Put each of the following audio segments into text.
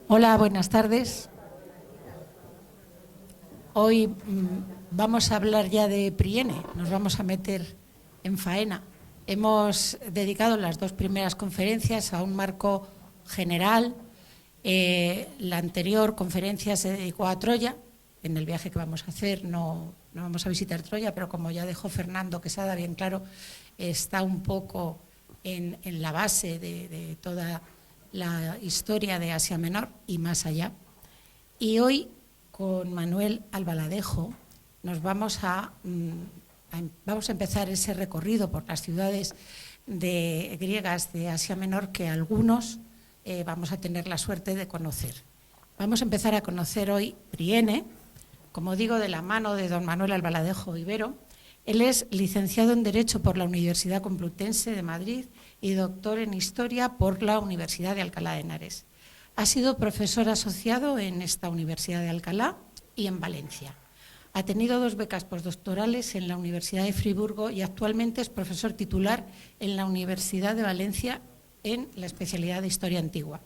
Hola, buenas tardes. Hoy vamos a hablar ya de Priene, nos vamos a meter en faena. Hemos dedicado las dos primeras conferencias a un marco general. La anterior conferencia se dedicó a Troya. En el viaje que vamos a hacer no vamos a visitar Troya, pero como ya dejó Fernando Quesada bien claro, está un poco en la base de toda la historia de Asia Menor y más allá. Y hoy, con Manuel Albaladejo, nos vamos a empezar ese recorrido por las ciudades griegas de Asia Menor que algunos vamos a tener la suerte de conocer. Vamos a empezar a conocer hoy Priene, como digo, de la mano de don Manuel Albaladejo Ibero. Él es licenciado en Derecho por la Universidad Complutense de Madrid y doctor en Historia por la Universidad de Alcalá de Henares. Ha sido profesor asociado en esta Universidad de Alcalá y en Valencia. Ha tenido 2 becas postdoctorales en la Universidad de Friburgo y actualmente es profesor titular en la Universidad de Valencia en la especialidad de Historia Antigua.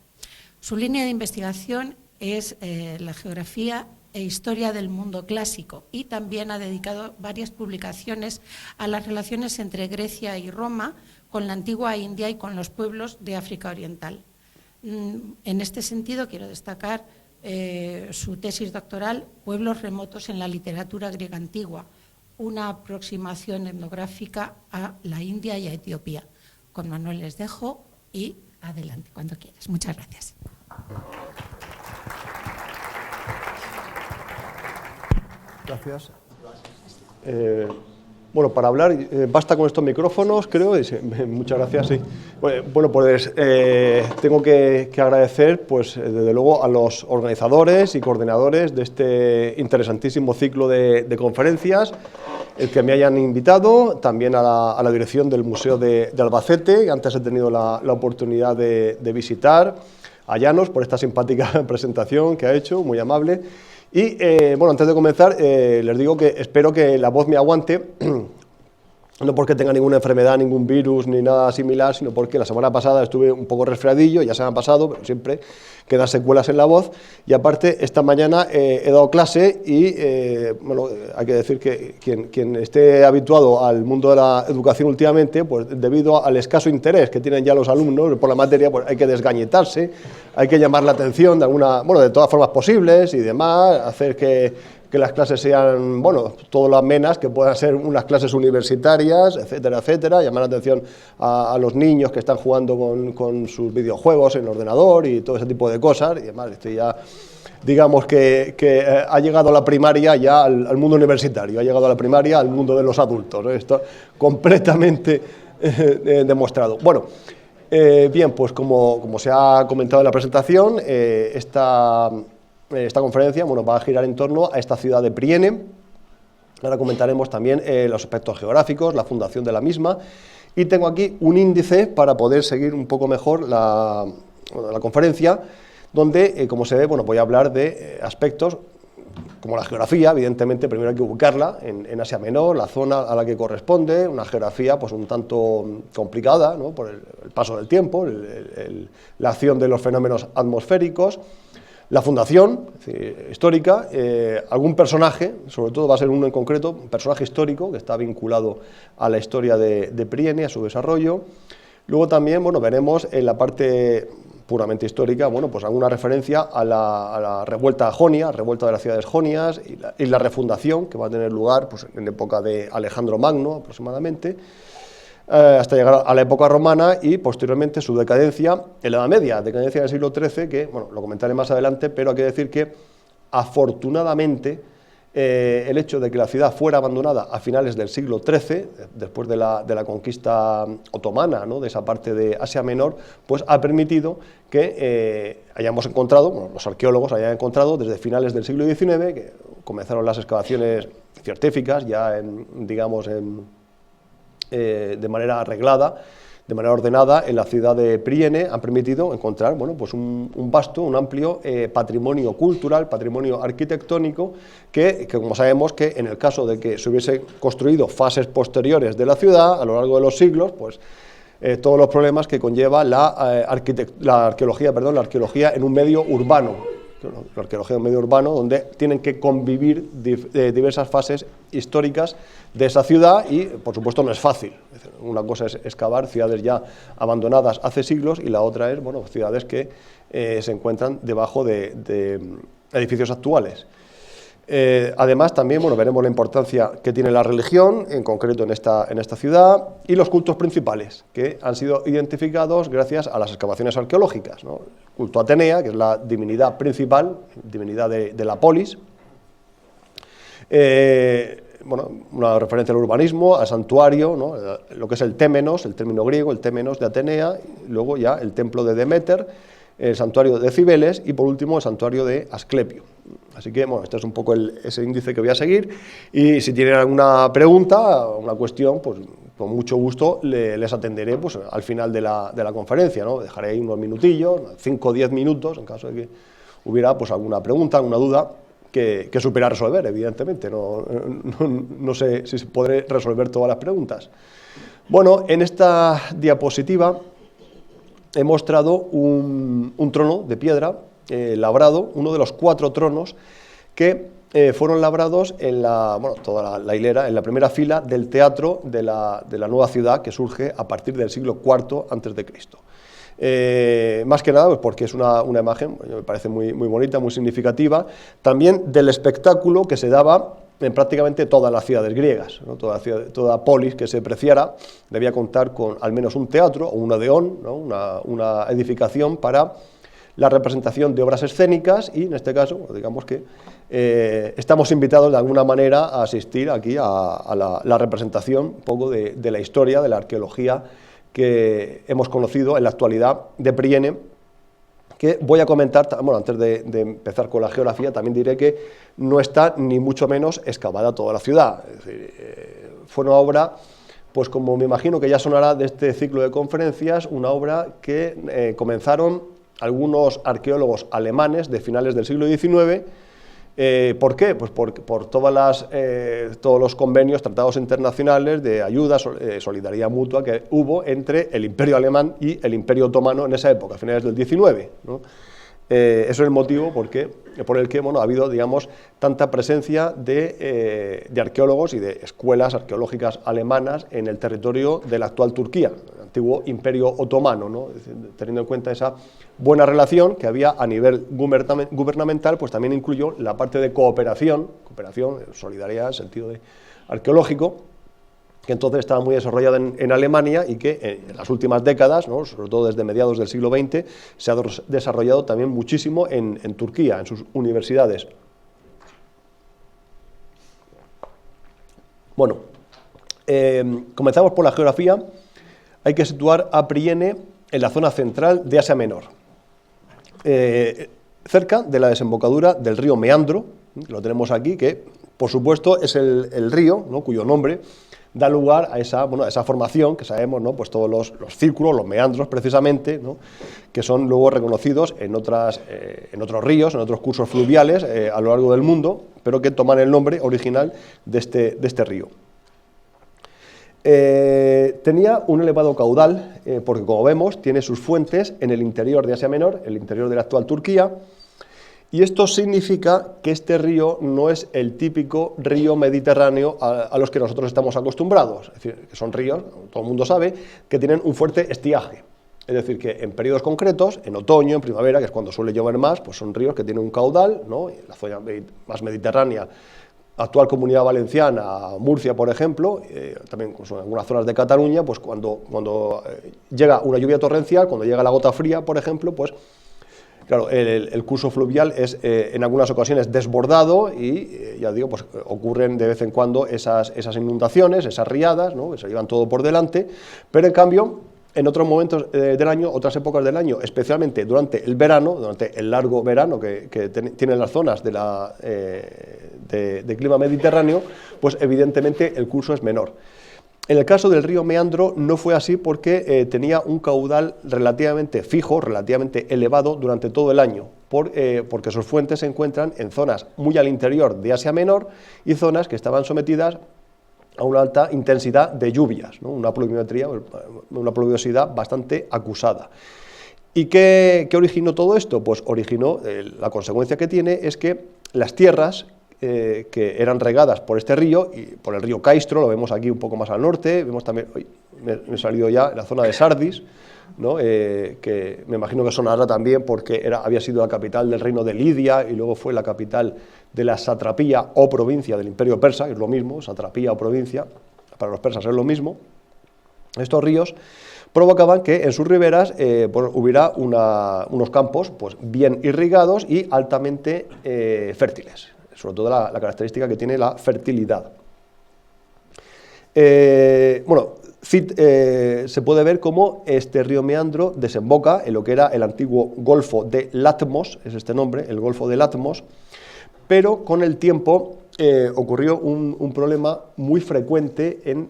Su línea de investigación es la geografía e historia del mundo clásico y también ha dedicado varias publicaciones a las relaciones entre Grecia y Roma, con la antigua India y con los pueblos de África Oriental. En este sentido quiero destacar su tesis doctoral, Pueblos remotos en la literatura griega antigua, una aproximación etnográfica a la India y a Etiopía. Con Manuel les dejo y adelante, cuando quieras. Muchas gracias. Gracias. Bueno, para hablar, basta con estos micrófonos, creo. Muchas gracias, sí. Bueno, pues tengo que agradecer, pues, desde luego, a los organizadores y coordinadores de este interesantísimo ciclo de conferencias, el que me hayan invitado, también a la dirección del Museo de Albacete, que antes he tenido la oportunidad de visitar, a Llanos, por esta simpática presentación que ha hecho, muy amable. Y, bueno, antes de comenzar, les digo que espero que la voz me aguante, no porque tenga ninguna enfermedad, ningún virus, ni nada similar, sino porque la semana pasada estuve un poco resfriadillo, ya se me ha pasado, pero siempre quedan secuelas en la voz, y aparte, esta mañana he dado clase y, bueno, hay que decir que quien esté habituado al mundo de la educación últimamente, pues debido al escaso interés que tienen ya los alumnos por la materia, pues hay que desgañitarse, hay que llamar la atención de alguna, bueno, de todas formas posibles y demás, hacer que las clases sean, bueno, todo lo amenas, que puedan ser unas clases universitarias, etcétera, etcétera, llamar la atención a los niños que están jugando con sus videojuegos en el ordenador y todo ese tipo de cosas, y además esto ya, digamos que ha llegado a la primaria ya al mundo universitario, ha llegado a la primaria al mundo de los adultos, ¿eh? Esto completamente demostrado. Bueno, bien, pues como se ha comentado en la presentación, esta conferencia, bueno, va a girar en torno a esta ciudad de Priene. Ahora comentaremos también los aspectos geográficos, la fundación de la misma, y tengo aquí un índice para poder seguir un poco mejor la conferencia, donde, como se ve, bueno, voy a hablar de aspectos como la geografía. Evidentemente, primero hay que ubicarla en Asia Menor, la zona a la que corresponde, una geografía pues un tanto complicada, ¿no?, por el paso del tiempo, la acción de los fenómenos atmosféricos, la fundación, es decir, histórica, algún personaje, sobre todo va a ser uno en concreto, un personaje histórico que está vinculado a la historia de Priene, a su desarrollo. Luego también, bueno, veremos en la parte puramente histórica, bueno, pues alguna referencia a la revuelta jonia, revuelta de las ciudades jonias y la refundación que va a tener lugar, pues, en época de Alejandro Magno aproximadamente, hasta llegar a la época romana y posteriormente su decadencia en la Edad Media, decadencia del siglo XIII, que, bueno, lo comentaré más adelante, pero hay que decir que afortunadamente el hecho de que la ciudad fuera abandonada a finales del siglo XIII, después de la conquista otomana, ¿no?, de esa parte de Asia Menor, pues ha permitido que hayamos encontrado, bueno, los arqueólogos hayan encontrado desde finales del siglo XIX, que comenzaron las excavaciones científicas ya de manera arreglada, de manera ordenada, en la ciudad de Priene, han permitido encontrar, bueno, pues un vasto, un amplio patrimonio cultural, patrimonio arquitectónico, que como sabemos que en el caso de que se hubiese construido fases posteriores de la ciudad, a lo largo de los siglos, pues todos los problemas que conlleva la arqueología en un medio urbano, la arqueología en un medio urbano donde tienen que convivir diversas fases históricas de esa ciudad y, por supuesto, no es fácil. Una cosa es excavar ciudades ya abandonadas hace siglos y la otra es, bueno, ciudades que se encuentran debajo de edificios actuales. Además, también veremos la importancia que tiene la religión, en concreto en esta ciudad, y los cultos principales, que han sido identificados gracias a las excavaciones arqueológicas, ¿no? El culto a Atenea, que es la divinidad principal, divinidad de la polis, una referencia al urbanismo, al santuario, ¿no? Lo que es el témenos, el término griego, el témenos de Atenea, y luego ya el templo de Deméter, el santuario de Cibeles y por último el santuario de Asclepio. Así que, este es un poco ese índice que voy a seguir y si tienen alguna pregunta o una cuestión, pues con mucho gusto les atenderé pues, al final de la conferencia, ¿no? Dejaré ahí unos minutillos, 5 o 10 minutos, en caso de que hubiera pues, alguna pregunta, alguna duda que supiera resolver, evidentemente. No sé si podré resolver todas las preguntas. Bueno, en esta diapositiva he mostrado un trono de piedra labrado, uno de los 4 tronos que fueron labrados en toda la hilera, en la primera fila del teatro de la nueva ciudad que surge a partir del siglo IV a.C. Más que nada pues porque es una imagen, me parece muy bonita, muy significativa, también del espectáculo que se daba en prácticamente todas las ciudades griegas, ¿no? Toda polis que se preciara debía contar con al menos un teatro o un odeón, ¿no? una edificación para la representación de obras escénicas y en este caso, digamos que estamos invitados de alguna manera a asistir aquí a la representación un poco de la historia, de la arqueología que hemos conocido en la actualidad de Priene, que voy a comentar, antes de empezar con la geografía, también diré que no está ni mucho menos excavada toda la ciudad. Es decir, fue una obra, pues como me imagino que ya sonará de este ciclo de conferencias, una obra que comenzaron algunos arqueólogos alemanes de finales del siglo XIX. ¿Por qué? Pues por todos los convenios, tratados internacionales de ayuda, solidaridad mutua que hubo entre el Imperio Alemán y el Imperio Otomano en esa época, a finales del XIX, ¿no? Eso es el motivo por el que ha habido, digamos, tanta presencia de arqueólogos y de escuelas arqueológicas alemanas en el territorio de la actual Turquía, el antiguo Imperio Otomano, ¿no? Teniendo en cuenta esa buena relación que había a nivel gubernamental, pues también incluyó la parte de cooperación, solidaridad en sentido arqueológico, que entonces estaba muy desarrollada en Alemania y que en las últimas décadas, ¿no? Sobre todo desde mediados del siglo XX, se ha desarrollado también muchísimo en Turquía, en sus universidades. Bueno, comenzamos por la geografía. Hay que situar a Priene en la zona central de Asia Menor, cerca de la desembocadura del río Meandro, lo tenemos aquí, que por supuesto es el río, ¿no? Cuyo nombre da lugar a esa formación que sabemos, ¿no? Pues todos los círculos, los meandros precisamente, ¿no? Que son luego reconocidos en otros ríos, en otros cursos fluviales a lo largo del mundo, pero que toman el nombre original de este río. Tenía un elevado caudal, porque como vemos tiene sus fuentes en el interior de Asia Menor, el interior de la actual Turquía, y esto significa que este río no es el típico río mediterráneo a los que nosotros estamos acostumbrados. Es decir, que son ríos, todo el mundo sabe, que tienen un fuerte estiaje. Es decir, que en periodos concretos, en otoño, en primavera, que es cuando suele llover más, pues son ríos que tienen un caudal, ¿no? La zona más mediterránea, actual Comunidad Valenciana, Murcia, por ejemplo, también en algunas zonas de Cataluña, pues cuando llega una lluvia torrencial, cuando llega la gota fría, por ejemplo, pues claro, el curso fluvial es en algunas ocasiones desbordado y, ya digo, pues ocurren de vez en cuando esas inundaciones, esas riadas, ¿no? Que se llevan todo por delante, pero en cambio, en otros momentos del año, otras épocas del año, especialmente durante el verano, durante el largo verano que tienen las zonas de clima mediterráneo, pues evidentemente el curso es menor. En el caso del río Meandro no fue así porque tenía un caudal relativamente fijo, relativamente elevado durante todo el año, porque sus fuentes se encuentran en zonas muy al interior de Asia Menor y zonas que estaban sometidas a una alta intensidad de lluvias, ¿no? Una pluviosidad bastante acusada. ¿Y qué originó todo esto? Pues originó, la consecuencia que tiene es que las tierras que eran regadas por este río, y por el río Caistro, lo vemos aquí un poco más al norte, vemos también, me he salido ya, la zona de Sardis, ¿no? Que me imagino que sonará también porque había sido la capital del reino de Lidia y luego fue la capital de la satrapía o provincia del imperio persa, es lo mismo, satrapía o provincia, para los persas es lo mismo. Estos ríos provocaban que en sus riberas hubiera unos campos pues, bien irrigados y altamente fértiles, sobre todo la característica que tiene la fertilidad. Se puede ver cómo este río Meandro desemboca en lo que era el antiguo Golfo de Latmos, es este nombre, el Golfo de Latmos, pero con el tiempo ocurrió un problema muy frecuente en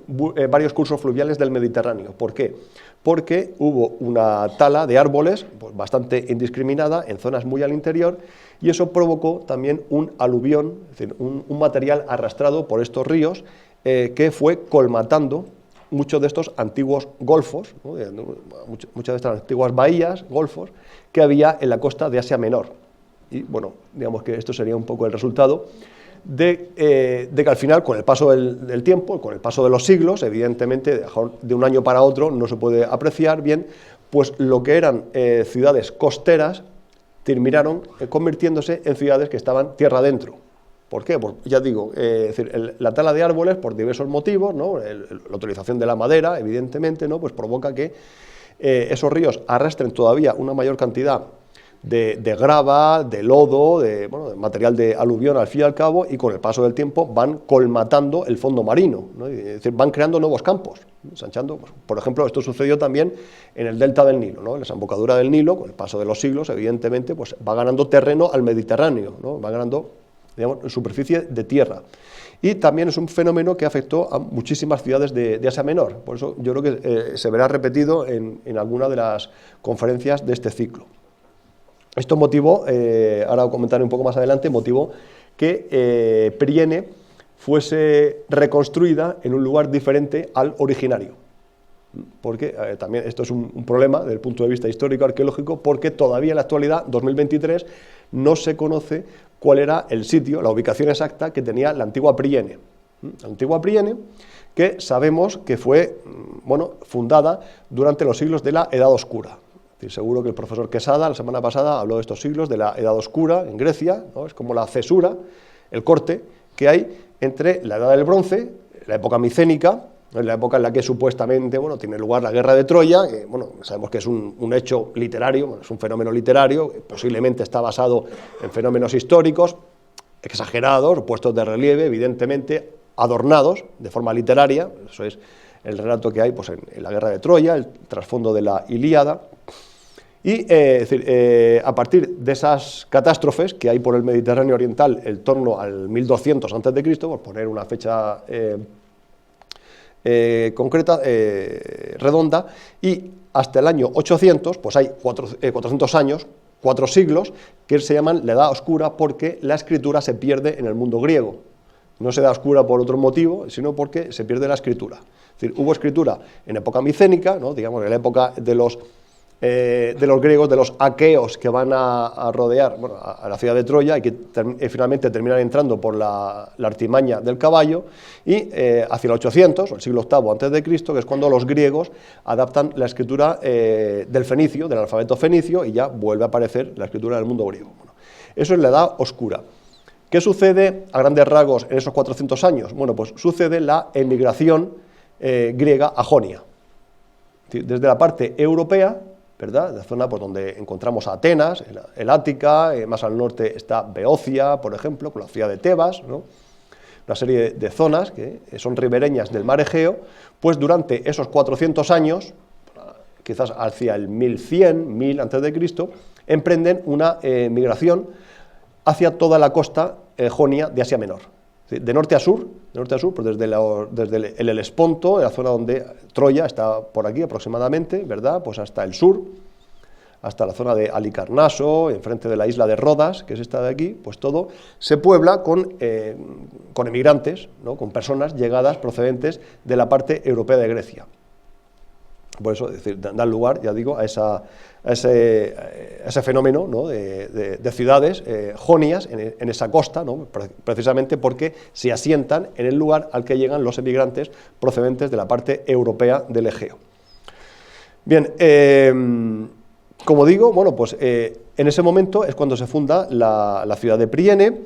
varios cursos fluviales del Mediterráneo. ¿Por qué? Porque hubo una tala de árboles pues, bastante indiscriminada en zonas muy al interior y eso provocó también un aluvión, es decir, un material arrastrado por estos ríos que fue colmatando muchos de estos antiguos golfos, ¿no? Muchas de estas antiguas bahías, golfos, que había en la costa de Asia Menor. Y bueno, digamos que esto sería un poco el resultado de que al final, con el paso del tiempo, con el paso de los siglos, evidentemente, de un año para otro no se puede apreciar bien, pues lo que eran ciudades costeras terminaron convirtiéndose en ciudades que estaban tierra adentro. ¿Por qué? Pues ya digo, es decir, la tala de árboles por diversos motivos, ¿no? La utilización de la madera, evidentemente, ¿no? Pues provoca que esos ríos arrastren todavía una mayor cantidad de grava, de lodo, de material de aluvión al fin y al cabo, y con el paso del tiempo van colmatando el fondo marino, ¿no? Es decir, van creando nuevos campos, ensanchando. Pues, por ejemplo, esto sucedió también en el delta del Nilo, ¿no? En la desembocadura del Nilo, con el paso de los siglos, evidentemente, pues va ganando terreno al Mediterráneo, ¿no? Va ganando, digamos, superficie de tierra. Y también es un fenómeno que afectó a muchísimas ciudades de Asia Menor. Por eso yo creo que se verá repetido en alguna de las conferencias de este ciclo. Esto motivó, ahora comentaré un poco más adelante, motivó que Priene fuese reconstruida en un lugar diferente al originario. Porque también esto es un problema desde el punto de vista histórico-arqueológico, porque todavía en la actualidad, 2023, no se conoce cuál era el sitio, la ubicación exacta que tenía la antigua Priene. La antigua Priene, que sabemos que fue fundada durante los siglos de la Edad Oscura. Seguro que el profesor Quesada la semana pasada habló de estos siglos de la Edad Oscura en Grecia, ¿no? Es como la cesura, el corte que hay entre la Edad del Bronce, la época micénica, en la época en la que supuestamente tiene lugar la guerra de Troya, que sabemos que es un hecho literario, es un fenómeno literario, que posiblemente está basado en fenómenos históricos, exagerados, puestos de relieve, evidentemente, adornados de forma literaria. Eso es el relato que hay pues, en la guerra de Troya, el trasfondo de la Ilíada. Y a partir de esas catástrofes que hay por el Mediterráneo oriental en torno al 1200 a.C., por poner una fecha concreta, redonda, y hasta el año 800, pues hay 400 años, 4 siglos, que se llaman la Edad Oscura porque la escritura se pierde en el mundo griego. No se da oscura por otro motivo, sino porque se pierde la escritura. Es decir, hubo escritura en época micénica, ¿no? Digamos, en la época de los griegos, de los aqueos que van a rodear a la ciudad de Troya y que finalmente terminan entrando por la artimaña del caballo, y hacia el 800, o el siglo VIII a.C., que es cuando los griegos adaptan la escritura del fenicio, del alfabeto fenicio, y ya vuelve a aparecer la escritura del mundo griego. Eso es la Edad Oscura. ¿Qué sucede a grandes rasgos en esos 400 años? Bueno, pues sucede la emigración griega a Jonia. Desde la parte europea, ¿verdad?, la zona por donde encontramos a Atenas, el Ática, más al norte está Beocia, por ejemplo, con la ciudad de Tebas, ¿no? Una serie de zonas que son ribereñas del mar Egeo, pues durante esos 400 años, quizás hacia el 1100, 1000 a.C., emprenden una migración hacia toda la costa jonia de Asia Menor. De norte a sur, pues desde el Helesponto, la zona donde Troya está por aquí aproximadamente, ¿verdad?, pues hasta el sur, hasta la zona de Halicarnaso, enfrente de la isla de Rodas, que es esta de aquí, pues todo se puebla con emigrantes, ¿no? Con personas llegadas procedentes de la parte europea de Grecia. Por eso, es decir, dan lugar, ya digo, a ese fenómeno, ¿no? de ciudades jonias en esa costa, ¿no? Precisamente porque se asientan en el lugar al que llegan los emigrantes procedentes de la parte europea del Egeo. Bien, como digo, bueno, pues en ese momento es cuando se funda la ciudad de Priene.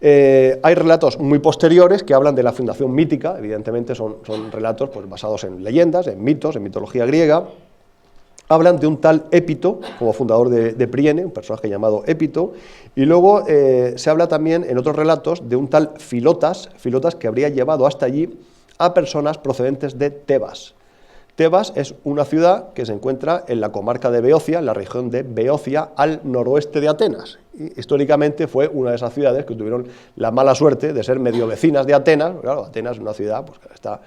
Hay relatos muy posteriores que hablan de la fundación mítica, evidentemente son relatos pues, basados en leyendas, en mitos, en mitología griega. Hablan de un tal Épito como fundador de Priene, un personaje llamado Épito, y luego se habla también en otros relatos de un tal Filotas que habría llevado hasta allí a personas procedentes de Tebas. Tebas es una ciudad que se encuentra en la comarca de Beocia, en la región de Beocia, al noroeste de Atenas. Y históricamente fue una de esas ciudades que tuvieron la mala suerte de ser medio vecinas de Atenas. Claro, Atenas es una ciudad pues, que está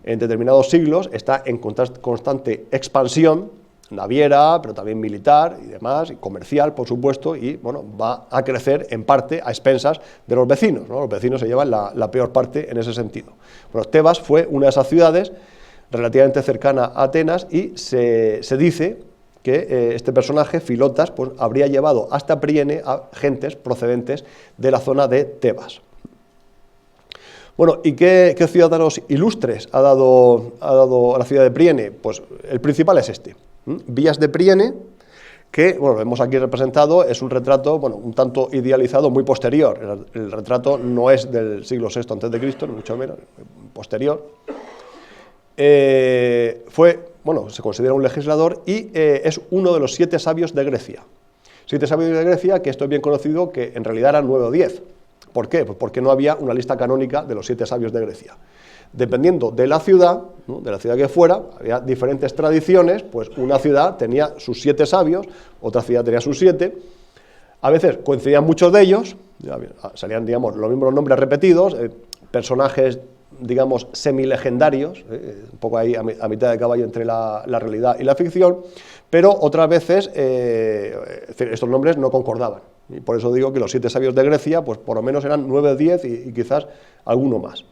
en determinados siglos, está en constante expansión, naviera, pero también militar y demás, y comercial, por supuesto, y bueno, va a crecer en parte a expensas de los vecinos, ¿no? Los vecinos se llevan la peor parte en ese sentido. Bueno, Tebas fue una de esas ciudades relativamente cercana a Atenas y se dice que este personaje, Filotas, pues, habría llevado hasta Priene a gentes procedentes de la zona de Tebas. Bueno, ¿y qué ciudadanos ilustres ha dado a la ciudad de Priene? Pues el principal es este, Vías de Priene, que, bueno, vemos aquí representado, es un retrato, bueno, un tanto idealizado, muy posterior. El retrato no es del siglo VI a.C., ni mucho menos, posterior. Bueno, se considera un legislador y es uno de los 7 sabios de Grecia. 7 sabios de Grecia, que esto es bien conocido, que en realidad eran 9 o 10. ¿Por qué? Pues porque no había una lista canónica de los 7 sabios de Grecia. Dependiendo de la ciudad, ¿no? De la ciudad que fuera, había diferentes tradiciones, pues una ciudad tenía sus 7 sabios, otra ciudad tenía sus 7, a veces coincidían muchos de ellos, salían, digamos, los mismos nombres repetidos, personajes, digamos, semilegendarios, un poco ahí a mitad de caballo entre la realidad y la ficción, pero otras veces estos nombres no concordaban. Y por eso digo que los 7 sabios de Grecia, pues por lo menos eran 9 o 10 y quizás alguno más.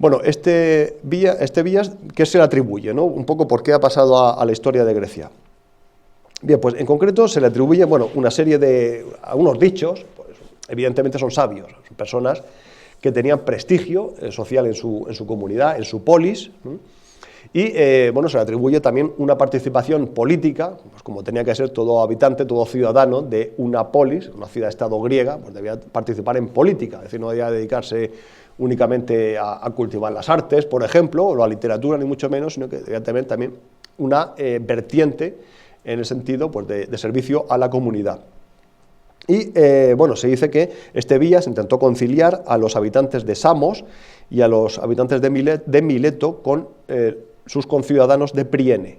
Bueno, este Vías, ¿qué se le atribuye, ¿no? Un poco por qué ha pasado a la historia de Grecia. Bien, pues en concreto se le atribuye, bueno, una serie de, algunos dichos, pues evidentemente son sabios, son personas que tenían prestigio social en su comunidad, en su polis, y bueno, se le atribuye también una participación política, pues como tenía que ser todo habitante, todo ciudadano de una polis, una ciudad-estado griega, pues debía participar en política, es decir, no debía dedicarse únicamente a cultivar las artes, por ejemplo, o la literatura, ni mucho menos, sino que debía tener también una vertiente en el sentido pues, de servicio a la comunidad. Y bueno, se dice que este Vías intentó conciliar a los habitantes de Samos y a los habitantes de Mileto con sus conciudadanos de Priene.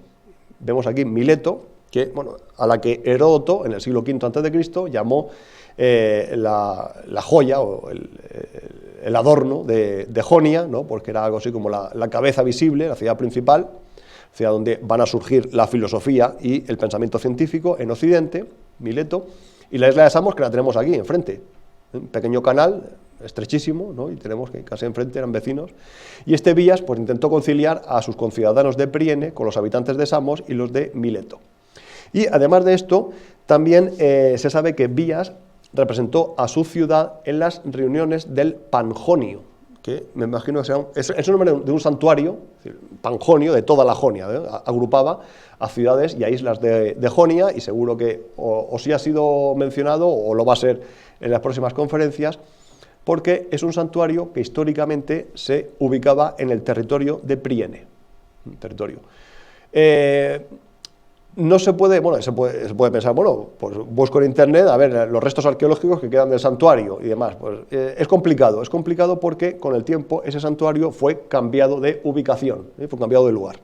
Vemos aquí Mileto, que, bueno, a la que Heródoto, en el siglo V a.C., llamó la joya o el adorno de Jonia, ¿no? Porque era algo así como la cabeza visible, la ciudad principal, ciudad donde van a surgir la filosofía y el pensamiento científico en Occidente, Mileto, y la isla de Samos, que la tenemos aquí enfrente, un pequeño canal estrechísimo, ¿no? Y tenemos que casi enfrente eran vecinos, y este Vías pues intentó conciliar a sus conciudadanos de Priene con los habitantes de Samos y los de Mileto. Y además de esto, también se sabe que Vías representó a su ciudad en las reuniones del Panjonio, que me imagino que es el nombre de un santuario, Panjonio, de toda la Jonia, agrupaba a ciudades y a islas de Jonia, y seguro que o sí ha sido mencionado o lo va a ser en las próximas conferencias, porque es un santuario que históricamente se ubicaba en el territorio de Priene. No se puede, bueno, se puede pensar, bueno, pues busco en internet a ver los restos arqueológicos que quedan del santuario y demás. Pues es complicado porque con el tiempo ese santuario fue cambiado de ubicación, fue cambiado de lugar.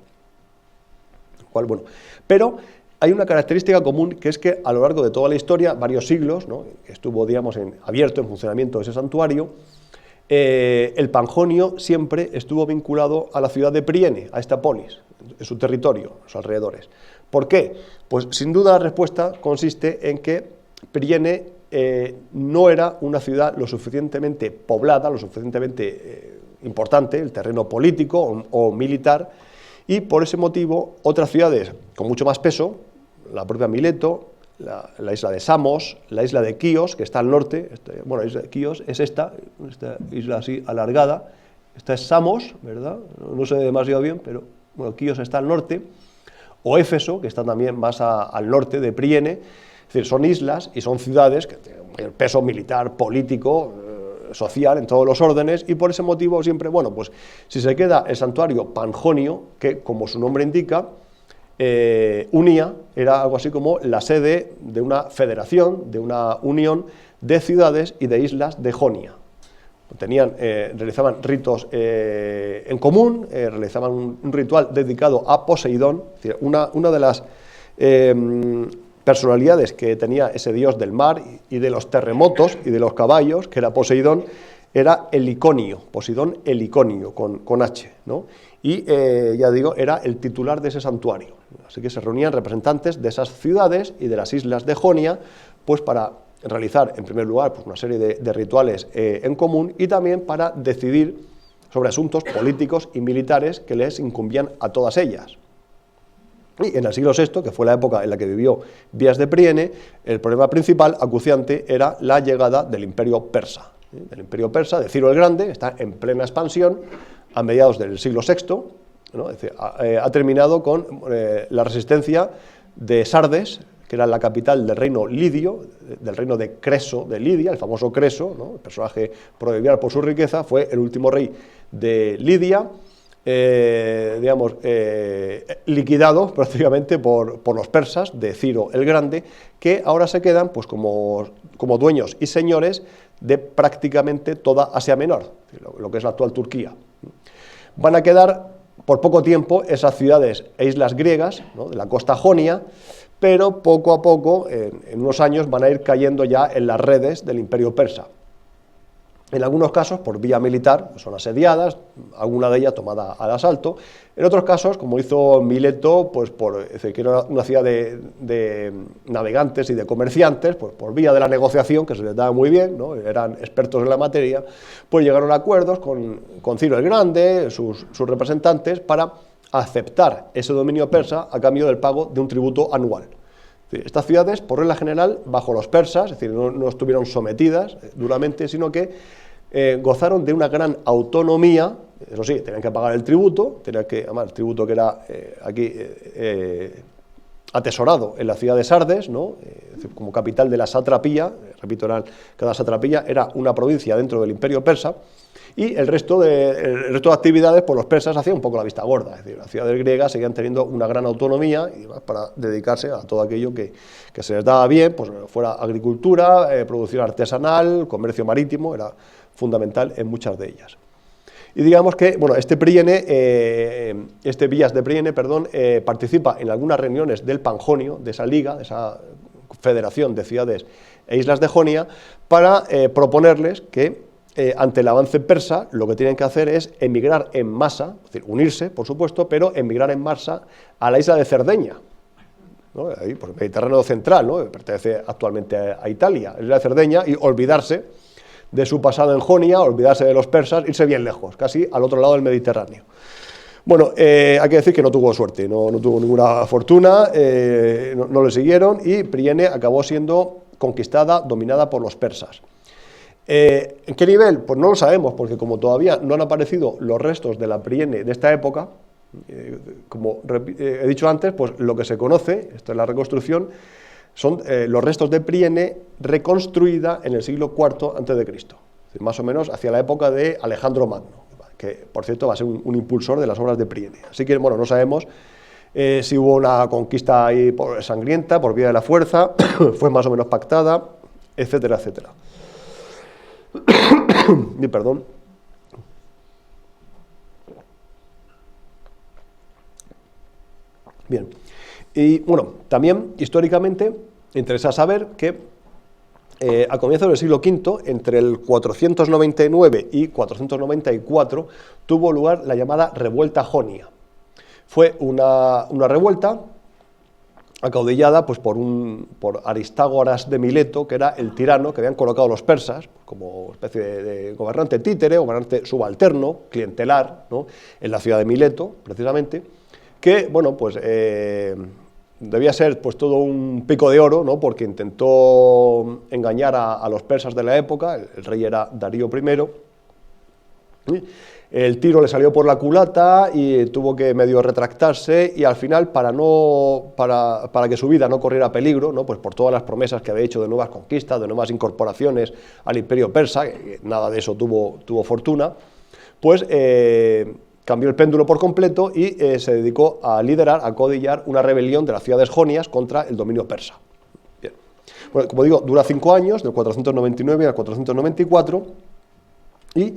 Bueno, pero hay una característica común, que es que a lo largo de toda la historia, varios siglos, ¿no? Que estuvo, digamos, abierto en funcionamiento ese santuario, el Panjonio siempre estuvo vinculado a la ciudad de Priene, a esta polis. su territorio, en sus alrededores. ¿Por qué? Pues sin duda la respuesta consiste en que Priene no era una ciudad lo suficientemente poblada, lo suficientemente importante, el terreno político o militar, y por ese motivo otras ciudades con mucho más peso, la propia Mileto, la isla de Samos, la isla de Quíos, que está al norte, bueno, la isla de Quíos es esta isla así alargada, esta es Samos, ¿verdad? No se ve demasiado bien, pero bueno, Quíos está al norte, o Éfeso, que está también más al norte de Priene, es decir, son islas y son ciudades que tienen un peso militar, político, social, en todos los órdenes, y por ese motivo siempre, bueno, pues si se queda el santuario Panjonio, que como su nombre indica, unía, era algo así como la sede de una federación, de una unión de ciudades y de islas de Jonia. Realizaban ritos en común, realizaban un ritual dedicado a Poseidón, es decir, una de las personalidades que tenía ese dios del mar y de los terremotos y de los caballos, que era Poseidón, era Heliconio, Poseidón Heliconio, con H, ¿no? Y ya digo, era el titular de ese santuario. Así que se reunían representantes de esas ciudades y de las islas de Jonia, pues para realizar, en primer lugar, pues una serie de rituales en común y también para decidir sobre asuntos políticos y militares que les incumbían a todas ellas. Y en el siglo VI, que fue la época en la que vivió Vías de Priene, el problema principal, acuciante, era la llegada del imperio persa. El imperio persa de Ciro el Grande está en plena expansión a mediados del siglo VI, ¿no? Es decir, ha terminado con la resistencia de Sardes, que era la capital del reino lidio, del reino de Creso de Lidia, el famoso Creso, ¿no? El personaje proverbial por su riqueza, fue el último rey de Lidia, liquidado prácticamente por los persas de Ciro el Grande, que ahora se quedan pues como dueños y señores de prácticamente toda Asia Menor, lo que es la actual Turquía. Van a quedar por poco tiempo esas ciudades e islas griegas, ¿no? De la costa jonia, pero poco a poco, en unos años, van a ir cayendo ya en las redes del imperio persa. En algunos casos por vía militar, son asediadas, alguna de ellas tomada al asalto. En otros casos, como hizo Mileto, pues que era una ciudad de navegantes y de comerciantes, pues por vía de la negociación, que se les daba muy bien, ¿no? Eran expertos en la materia, pues llegaron a acuerdos con Ciro el Grande, sus representantes, para aceptar ese dominio persa a cambio del pago de un tributo anual. Estas ciudades, por regla general, bajo los persas, es decir, no estuvieron sometidas duramente, sino que gozaron de una gran autonomía. Eso sí, tenían que pagar el tributo, además el tributo que era aquí atesorado en la ciudad de Sardes, ¿no? Como capital de la satrapía, repito, cada satrapía era una provincia dentro del imperio persa, y el resto de actividades, pues los persas hacían un poco la vista gorda, es decir, las ciudades griegas seguían teniendo una gran autonomía y para dedicarse a todo aquello que se les daba bien, pues fuera agricultura, producción artesanal, comercio marítimo, era fundamental en muchas de ellas. Y digamos que, bueno, este Vías de Priene, participa en algunas reuniones del Panjonio, de esa liga, de esa federación de ciudades e islas de Jonia, para proponerles que ante el avance persa, lo que tienen que hacer es emigrar en masa, es decir, unirse, por supuesto, pero emigrar en masa a la isla de Cerdeña, ¿no? Ahí, por el Mediterráneo central, ¿no? Pertenece actualmente a Italia, la isla de Cerdeña, y olvidarse de su pasado en Jonia, olvidarse de los persas, irse bien lejos, casi al otro lado del Mediterráneo. Bueno, hay que decir que no tuvo suerte, no tuvo ninguna fortuna, no le siguieron, y Priene acabó siendo conquistada, dominada por los persas. ¿En qué nivel? Pues no lo sabemos, porque como todavía no han aparecido los restos de la Priene de esta época, como he dicho antes, pues lo que se conoce, esto es la reconstrucción, son los restos de Priene reconstruida en el siglo IV a.C., es decir, más o menos hacia la época de Alejandro Magno, que por cierto va a ser un impulsor de las obras de Priene. Así que, bueno, no sabemos si hubo una conquista ahí sangrienta, por vía de la fuerza, fue más o menos pactada, etcétera, etcétera. Perdón. Bien. Y bueno, también históricamente interesa saber que a comienzos del siglo V, entre el 499 y 494, tuvo lugar la llamada Revuelta Jonia. Fue una revuelta acaudillada pues, por Aristágoras de Mileto, que era el tirano que habían colocado los persas como especie de gobernante títere, gobernante subalterno, clientelar, ¿no?, en la ciudad de Mileto, precisamente, que, bueno, pues debía ser pues todo un pico de oro, ¿no?, porque intentó engañar a los persas de la época. El rey era Darío I. El tiro le salió por la culata y tuvo que medio retractarse, y al final, para que su vida no corriera peligro, ¿no?, pues por todas las promesas que había hecho de nuevas conquistas, de nuevas incorporaciones al imperio persa, nada de eso tuvo fortuna, pues cambió el péndulo por completo y se dedicó a liderar, a codillar una rebelión de las ciudades jonias contra el dominio persa. Bien. Bueno, como digo, dura 5 años, del 499 al 494, y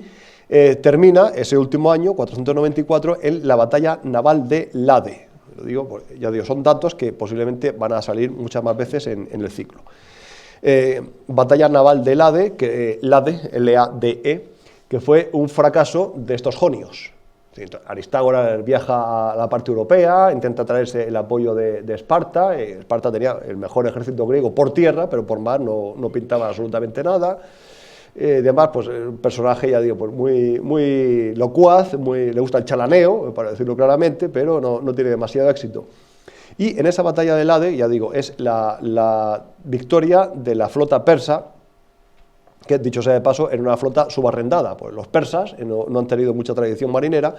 termina ese último año, 494, en la batalla naval de Lade. Lo digo, ya digo, son datos que posiblemente van a salir muchas más veces en el ciclo. Batalla naval de Lade, Lade, L-A-D-E, que fue un fracaso de estos jonios. Aristágoras viaja a la parte europea, intenta traerse el apoyo de Esparta. Esparta tenía el mejor ejército griego por tierra, pero por mar no pintaba absolutamente nada. Además, pues un personaje, ya digo, pues muy locuaz, le gusta el chalaneo, para decirlo claramente, pero no tiene demasiado éxito. Y en esa batalla de Lade, ya digo, es la victoria de la flota persa, que, dicho sea de paso, era una flota subarrendada. Pues los persas no han tenido mucha tradición marinera,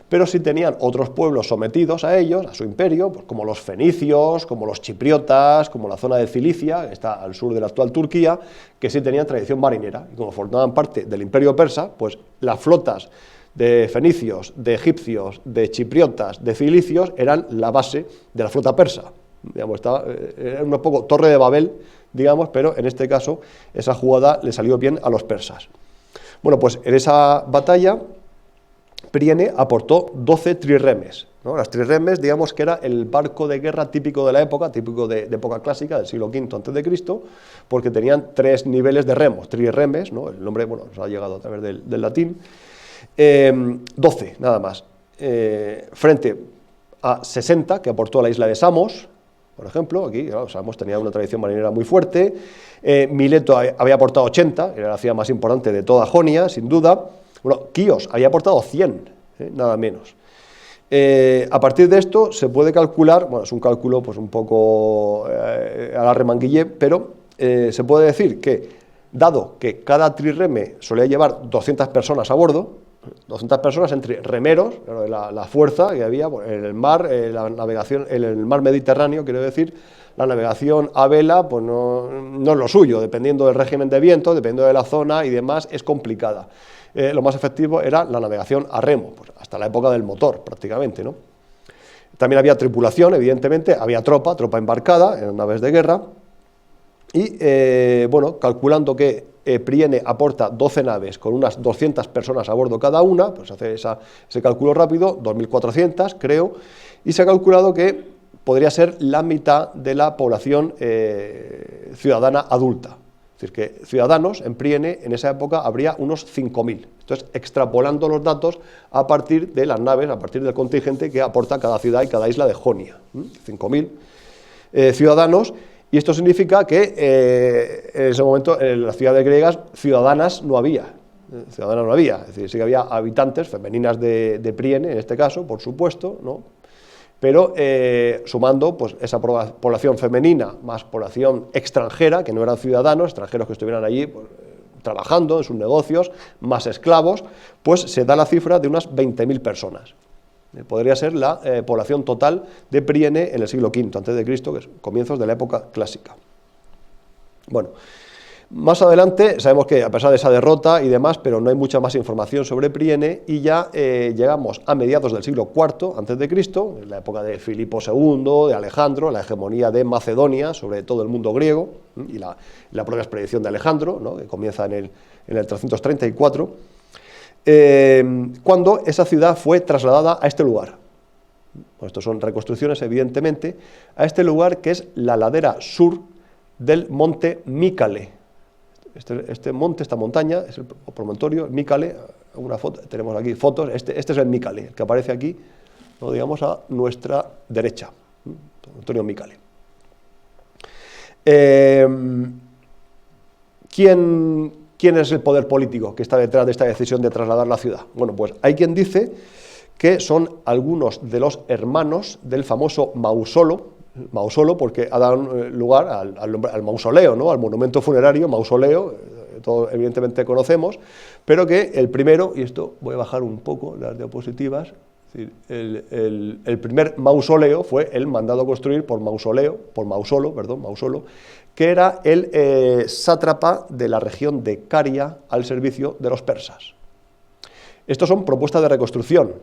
pero sí tenían otros pueblos sometidos a ellos, a su imperio, pues como los fenicios, como los chipriotas, como la zona de Cilicia, que está al sur de la actual Turquía, que sí tenían tradición marinera. Y como formaban parte del imperio persa, pues las flotas de fenicios, de egipcios, de chipriotas, de cilicios eran la base de la flota persa. Digamos, era un poco Torre de Babel, digamos, pero en este caso esa jugada le salió bien a los persas. Bueno, pues en esa batalla Priene aportó 12 trirremes, ¿no? Las trirremes, digamos que era el barco de guerra típico de la época, típico de época clásica, del siglo V a.C., porque tenían 3 niveles de remos, trirremes, ¿no? El nombre, bueno, nos ha llegado a través del latín. 12, nada más, frente a 60 que aportó la isla de Samos. Por ejemplo, aquí, claro, Samos tenía una tradición marinera muy fuerte. Mileto había aportado 80, era la ciudad más importante de toda Jonia, sin duda. Bueno, Quíos había aportado 100, nada menos. A partir de esto se puede calcular, bueno, es un cálculo pues un poco a la remanguillé, pero se puede decir que, dado que cada trirreme solía llevar 200 personas a bordo, 200 personas entre remeros, la fuerza que había en el mar, la navegación en el mar Mediterráneo, quiero decir, la navegación a vela pues no es lo suyo, dependiendo del régimen de viento, dependiendo de la zona y demás, es complicada. Lo más efectivo era la navegación a remo, pues hasta la época del motor prácticamente, ¿no? También había tripulación, evidentemente, había tropa embarcada en naves de guerra, y bueno, calculando que Priene aporta 12 naves con unas 200 personas a bordo cada una, pues hace ese cálculo rápido, 2.400 creo, y se ha calculado que podría ser la mitad de la población ciudadana adulta. Es decir, que ciudadanos en Priene en esa época habría unos 5.000. Entonces, extrapolando los datos a partir de las naves, a partir del contingente que aporta cada ciudad y cada isla de Jonia. 5.000 ciudadanos. Y esto significa que en ese momento en las ciudades griegas ciudadanas no había. Es decir, sí que había habitantes femeninas de Priene, en este caso, por supuesto, ¿no? Pero sumando pues, esa población femenina más población extranjera, que no eran ciudadanos, extranjeros que estuvieran allí pues, trabajando en sus negocios, más esclavos, pues se da la cifra de unas 20.000 personas. Podría ser la población total de Priene en el siglo V a.C., que es comienzos de la época clásica. Bueno, más adelante sabemos que a pesar de esa derrota y demás, pero no hay mucha más información sobre Priene, y ya llegamos a mediados del siglo IV a.C., en la época de Filipo II, de Alejandro, la hegemonía de Macedonia sobre todo el mundo griego, y la propia expedición de Alejandro, ¿no?, que comienza en el 334, cuando esa ciudad fue trasladada a este lugar. Bueno, estos son reconstrucciones, evidentemente, a este lugar que es la ladera sur del monte Mícale. Este monte, esta montaña, es el promontorio, Mícale. Una foto, tenemos aquí fotos, este es el Mícale, el que aparece aquí, ¿no? Digamos a nuestra derecha, Antonio Micali. ¿Quién es el poder político que está detrás de esta decisión de trasladar la ciudad? Bueno, pues hay quien dice que son algunos de los hermanos del famoso Mausolo, porque ha dado lugar al mausoleo, ¿no? Al monumento funerario, mausoleo, todos evidentemente conocemos, pero que el primero, y esto voy a bajar un poco las diapositivas, es decir, el primer mausoleo fue el mandado a construir por Mausolo, que era el sátrapa de la región de Caria al servicio de los persas. Estos son propuestas de reconstrucción.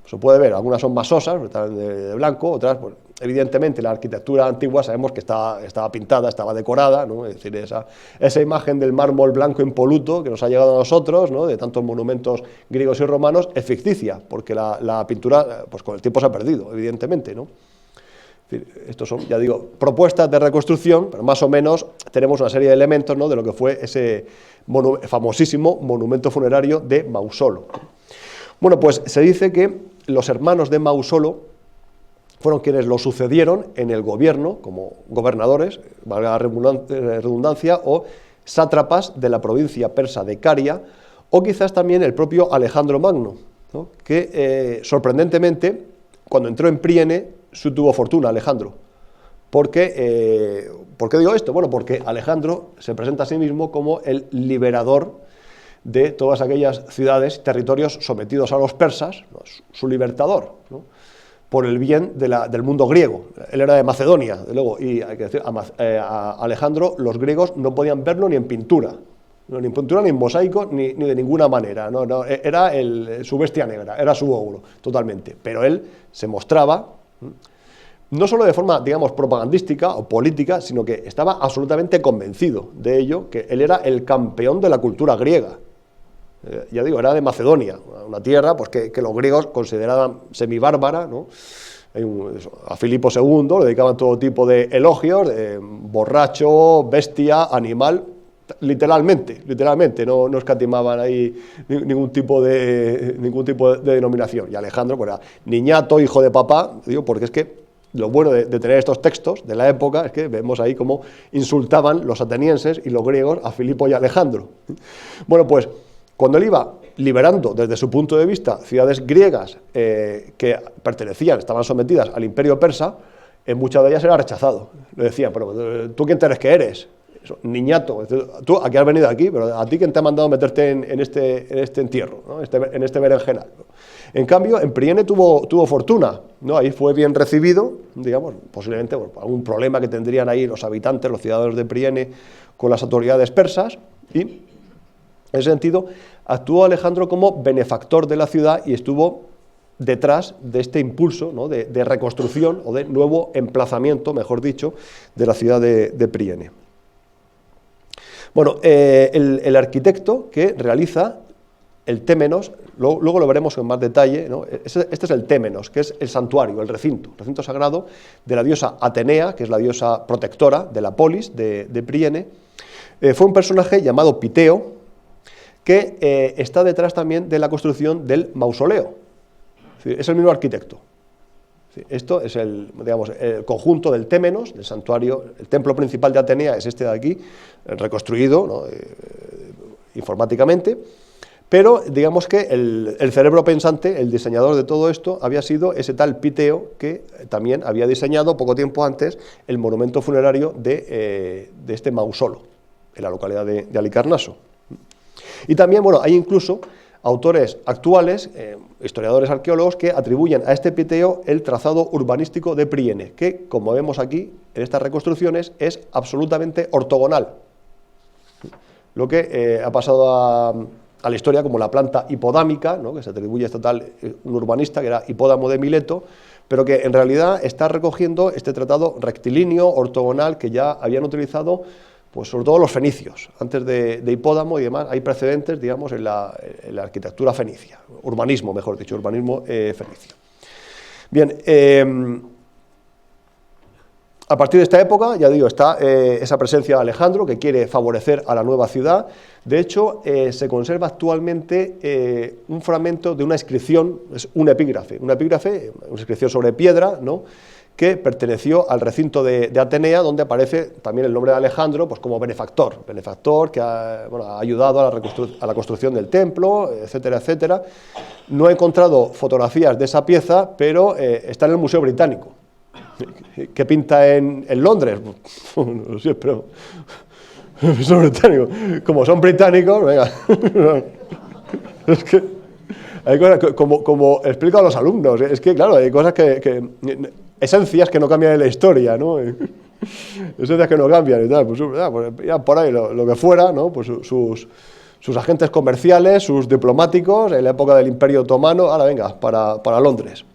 Se puede ver, algunas son más sosas, de blanco, otras, pues, evidentemente la arquitectura antigua sabemos que estaba pintada, estaba decorada, ¿no? Es decir, esa imagen del mármol blanco impoluto que nos ha llegado a nosotros, ¿no? De tantos monumentos griegos y romanos, es ficticia, porque la pintura, pues con el tiempo se ha perdido, evidentemente, ¿no? Es decir, estos son, ya digo, propuestas de reconstrucción, pero más o menos tenemos una serie de elementos, ¿no? De lo que fue ese famosísimo monumento funerario de Mausolo. Bueno, pues se dice que los hermanos de Mausolo fueron quienes lo sucedieron en el gobierno como gobernadores, valga la redundancia, o sátrapas de la provincia persa de Caria, o quizás también el propio Alejandro Magno, ¿no? Que sorprendentemente, cuando entró en Priene, sí tuvo fortuna Alejandro. ¿Por qué digo esto? Bueno, porque Alejandro se presenta a sí mismo como el liberador de todas aquellas ciudades, territorios sometidos a los persas, ¿no? Su libertador, ¿no? Por el bien del mundo griego. Él era de Macedonia, de luego, y hay que decir, a Alejandro los griegos no podían verlo ni en pintura, no, ni en pintura, ni en mosaico, ni de ninguna manera, no, era su bestia negra, era su ogro, totalmente, pero él se mostraba, no solo de forma, digamos, propagandística o política, sino que estaba absolutamente convencido de ello, que él era el campeón de la cultura griega. Ya digo, era de Macedonia, una tierra pues, que los griegos consideraban semibárbara, ¿no? A Filipo II le dedicaban todo tipo de elogios, de borracho, bestia, animal, literalmente, no escatimaban ahí ningún tipo de denominación. Y Alejandro pues, era niñato, hijo de papá, digo, porque es que lo bueno de tener estos textos de la época es que vemos ahí cómo insultaban los atenienses y los griegos a Filipo y Alejandro. Bueno, pues cuando él iba liberando desde su punto de vista ciudades griegas que estaban sometidas al imperio persa, en muchas de ellas era rechazado. Le decían, pero ¿tú quién crees que eres? Niñato, tú aquí has venido aquí, pero ¿a ti quién te ha mandado meterte en este entierro, ¿no? en este berenjenal? En cambio, en Priene tuvo fortuna, ¿no? Ahí fue bien recibido, digamos, posiblemente por algún problema que tendrían ahí los habitantes, los ciudadanos de Priene con las autoridades persas, y en ese sentido, actuó Alejandro como benefactor de la ciudad y estuvo detrás de este impulso, ¿no? de reconstrucción o de nuevo emplazamiento, mejor dicho, de la ciudad de Priene. Bueno, el arquitecto que realiza el témenos, luego lo veremos en más detalle, ¿no? Este es el témenos, que es el santuario, el recinto sagrado de la diosa Atenea, que es la diosa protectora de la polis de Priene. Fue un personaje llamado Piteo, que está detrás también de la construcción del mausoleo. Es el mismo arquitecto. Esto es el conjunto del témenos, del santuario, el templo principal de Atenea es este de aquí, reconstruido, ¿no? Informáticamente, pero digamos que el cerebro pensante, el diseñador de todo esto, había sido ese tal Piteo, que también había diseñado poco tiempo antes el monumento funerario de este Mausolo, en la localidad de Halicarnaso. Y también, bueno, hay incluso autores actuales, historiadores arqueólogos, que atribuyen a este Piteo el trazado urbanístico de Priene, que, como vemos aquí, en estas reconstrucciones, es absolutamente ortogonal. Lo que ha pasado a la historia como la planta hipodámica, ¿no? Que se atribuye a un urbanista que era Hipódamo de Mileto, pero que en realidad está recogiendo este tratado rectilíneo, ortogonal, que ya habían utilizado pues sobre todo los fenicios. Antes de Hipódamo y demás hay precedentes, digamos, en la arquitectura fenicia, urbanismo, mejor dicho, urbanismo fenicio. Bien, A partir de esta época, ya digo, está esa presencia de Alejandro, que quiere favorecer a la nueva ciudad. De hecho, se conserva actualmente un fragmento de una inscripción, es un epígrafe, una inscripción sobre piedra, ¿no?, que perteneció al recinto de Atenea, donde aparece también el nombre de Alejandro, pues como benefactor que ha ayudado a la construcción del templo, etcétera, etcétera. No he encontrado fotografías de esa pieza, pero está en el Museo Británico. ¿Qué pinta en Londres? No lo sé, pero son británicos. Como son británicos, venga. Es que hay cosas como explico a los alumnos, es que claro, hay cosas esencias que no cambian en la historia, ¿no? Esencias que no cambian y tal, pues ya por ahí lo que fuera, ¿no? Pues sus agentes comerciales, sus diplomáticos, en la época del Imperio Otomano, ahora venga, para Londres.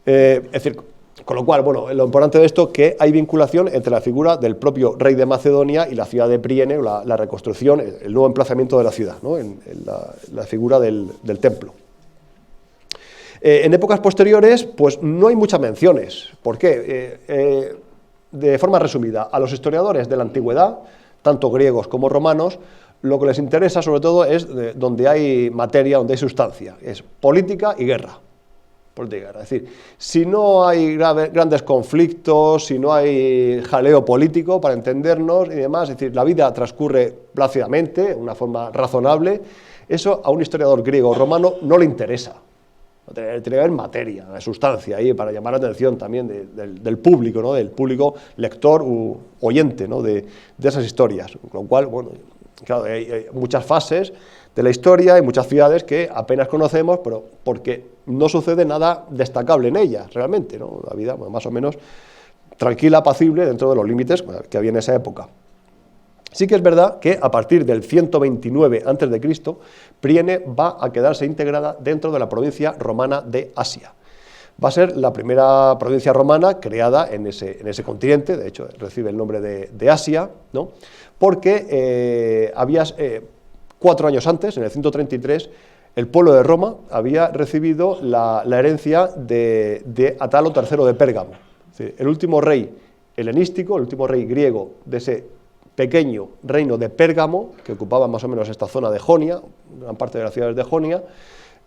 Es decir, con lo cual, bueno, lo importante de esto es que hay vinculación entre la figura del propio rey de Macedonia y la ciudad de Priene, la reconstrucción, el nuevo emplazamiento de la ciudad, ¿no?, en la figura del templo. En épocas posteriores, pues no hay muchas menciones. ¿Por qué? De forma resumida, a los historiadores de la antigüedad, tanto griegos como romanos, lo que les interesa sobre todo es donde hay materia, donde hay sustancia, es política y guerra. Es decir, si no hay grandes conflictos, si no hay jaleo político, para entendernos y demás, es decir, la vida transcurre plácidamente, de una forma razonable, eso a un historiador griego o romano no le interesa. Tiene que haber materia, sustancia ahí para llamar la atención también del público, ¿no?, del público lector u oyente, ¿no?, de esas historias. Con lo cual, bueno, claro, hay muchas fases de la historia, hay muchas ciudades que apenas conocemos, pero porque no sucede nada destacable en ellas, realmente, ¿no? La vida, bueno, más o menos tranquila, apacible, dentro de los límites que había en esa época. Sí que es verdad que a partir del 129 a.C., Priene va a quedarse integrada dentro de la provincia romana de Asia. Va a ser la primera provincia romana creada en ese continente, de hecho recibe el nombre de Asia, ¿no?, porque había 4 años antes, en el 133, el pueblo de Roma había recibido la herencia de Atalo III de Pérgamo, es decir, el último rey helenístico, el último rey griego de ese pequeño reino de Pérgamo, que ocupaba más o menos esta zona de Jonia, gran parte de las ciudades de Jonia.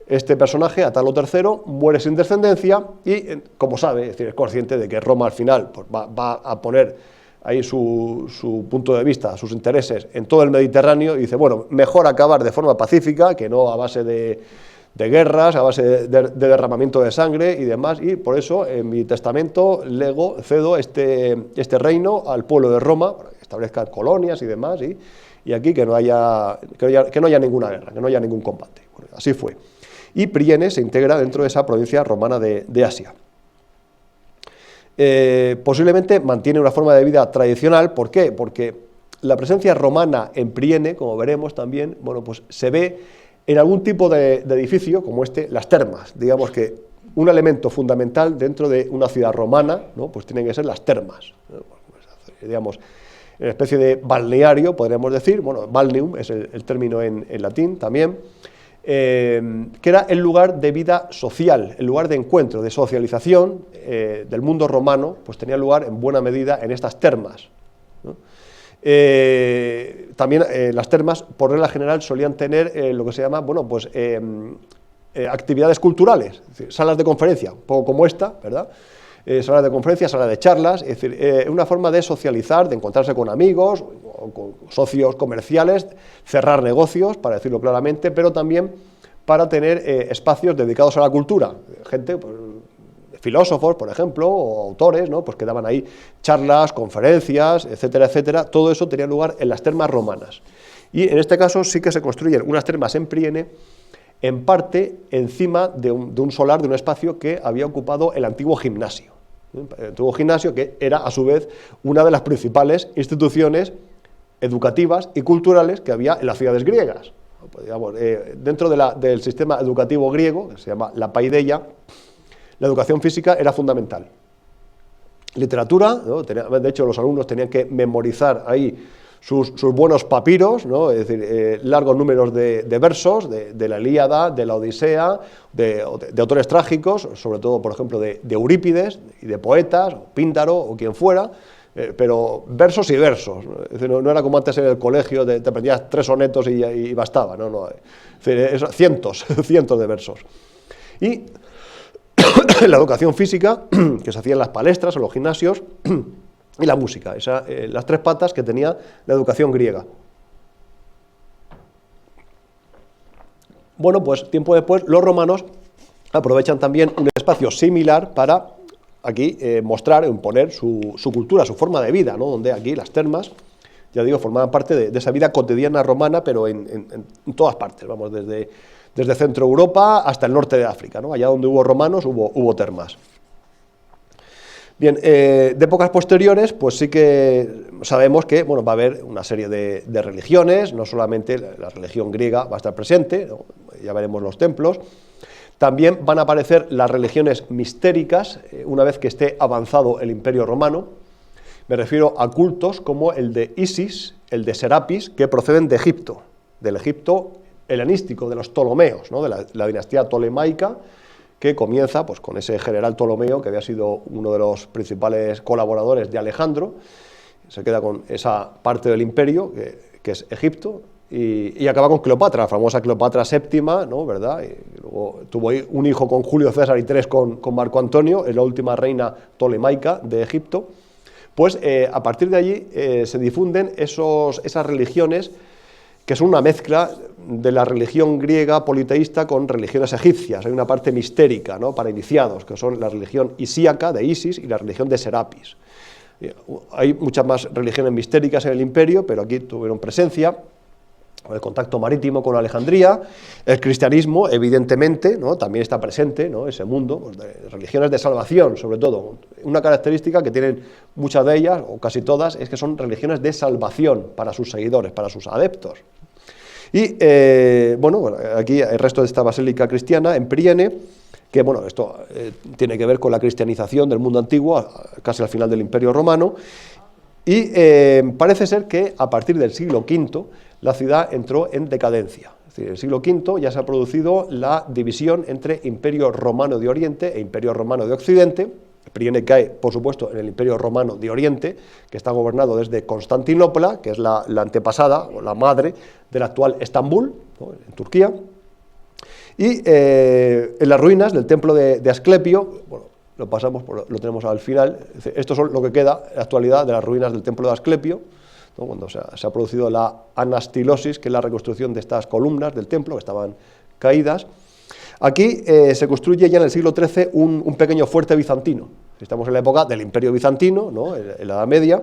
Este personaje, Atalo III, muere sin descendencia y, como sabe, es decir, es consciente de que Roma al final pues, va a poner ahí su punto de vista, sus intereses en todo el Mediterráneo, y dice, bueno, mejor acabar de forma pacífica que no a base de guerras, a base de derramamiento de sangre y demás, y por eso en mi testamento cedo este reino al pueblo de Roma, para que establezcan colonias y demás, y aquí que no haya ninguna guerra, que no haya ningún combate. Bueno, así fue. Y Priene se integra dentro de esa provincia romana de Asia. Posiblemente mantiene una forma de vida tradicional. ¿Por qué? Porque la presencia romana en Priene, como veremos también, bueno, pues se ve en algún tipo de edificio como las termas. Digamos que un elemento fundamental dentro de una ciudad romana, ¿no?, pues tienen que ser las termas, ¿no? Pues, digamos, una especie de balneario, podríamos decir, bueno, balneum es el término en latín también, que era el lugar de vida social, el lugar de encuentro, de socialización del mundo romano, pues tenía lugar en buena medida en estas termas, ¿no? También las termas, por regla general, solían tener lo que se llama, bueno, pues actividades culturales, es decir, salas de conferencia, un poco como esta, ¿verdad? Salas de conferencia, salas de charlas, es decir, una forma de socializar, de encontrarse con amigos, o con socios comerciales, cerrar negocios, para decirlo claramente, pero también para tener espacios dedicados a la cultura, gente, pues, filósofos, por ejemplo, o autores, ¿no?, pues que daban ahí charlas, conferencias, etcétera, etcétera. Todo eso tenía lugar en las termas romanas. Y en este caso sí que se construyen unas termas en Priene, en parte encima de un solar, de un espacio que había ocupado el antiguo gimnasio. El antiguo gimnasio, que era a su vez una de las principales instituciones educativas y culturales que había en las ciudades griegas. Pues, digamos, dentro del sistema educativo griego, que se llama la paideia, la educación física era fundamental. Literatura, ¿no? De hecho los alumnos tenían que memorizar ahí sus buenos papiros, ¿no? Es decir, largos números de versos de la Ilíada, de la Odisea, de autores trágicos, sobre todo, por ejemplo, de Eurípides y de poetas, o Píndaro o quien fuera, pero versos y versos. Es decir, no era como antes en el colegio, te aprendías 3 sonetos y bastaba, no. Es decir, cientos de versos. Y la educación física, que se hacía en las palestras, en los gimnasios, y la música, las 3 patas que tenía la educación griega. Bueno, pues tiempo después los romanos aprovechan también un espacio similar para aquí mostrar, imponer su cultura, su forma de vida, ¿no? Donde aquí las termas, ya digo, formaban parte de esa vida cotidiana romana, pero en todas partes, vamos, desde Centro Europa hasta el norte de África, ¿no? Allá donde hubo romanos hubo termas. Bien, de épocas posteriores, pues sí que sabemos que va a haber una serie de religiones, no solamente la religión griega va a estar presente, ¿no? Ya veremos los templos. También van a aparecer las religiones mistéricas, una vez que esté avanzado el Imperio Romano. Me refiero a cultos como el de Isis, el de Serapis, que proceden de Egipto, del Egipto helenístico, de los Ptolomeos, ¿no? De la dinastía tolemaica, que comienza pues, con ese general Ptolomeo, que había sido uno de los principales colaboradores de Alejandro. Se queda con esa parte del imperio, que es Egipto, y acaba con Cleopatra, la famosa Cleopatra VII, ¿no? ¿Verdad? Y luego tuvo un hijo con Julio César y 3 con Marco Antonio, es la última reina tolemaica de Egipto. Pues a partir de allí se difunden esas religiones que son una mezcla de la religión griega politeísta con religiones egipcias. Hay una parte mistérica, ¿no? Para iniciados, que son la religión isíaca de Isis y la religión de Serapis. Hay muchas más religiones mistéricas en el imperio, pero aquí tuvieron presencia. El contacto marítimo con Alejandría, el cristianismo, evidentemente, ¿no? También está presente, ¿no? Ese mundo, pues, de religiones de salvación, sobre todo. Una característica que tienen muchas de ellas, o casi todas, es que son religiones de salvación para sus seguidores, para sus adeptos. Y, aquí el resto de esta basílica cristiana, en Priene, que, esto tiene que ver con la cristianización del mundo antiguo, casi al final del Imperio Romano, y parece ser que a partir del siglo V la ciudad entró en decadencia. Es decir, en el siglo V ya se ha producido la división entre Imperio Romano de Oriente e Imperio Romano de Occidente. Priene cae, por supuesto, en el Imperio Romano de Oriente, que está gobernado desde Constantinopla, que es la antepasada o la madre del actual Estambul, ¿no? En Turquía. Y en las ruinas del templo de Asclepio, lo tenemos al final, esto es lo que queda en la actualidad de las ruinas del templo de Asclepio, ¿no? Cuando se ha producido la anastilosis, que es la reconstrucción de estas columnas del templo, que estaban caídas. Aquí se construye ya en el siglo XIII un pequeño fuerte bizantino. Estamos en la época del Imperio Bizantino, ¿no? En la Edad Media,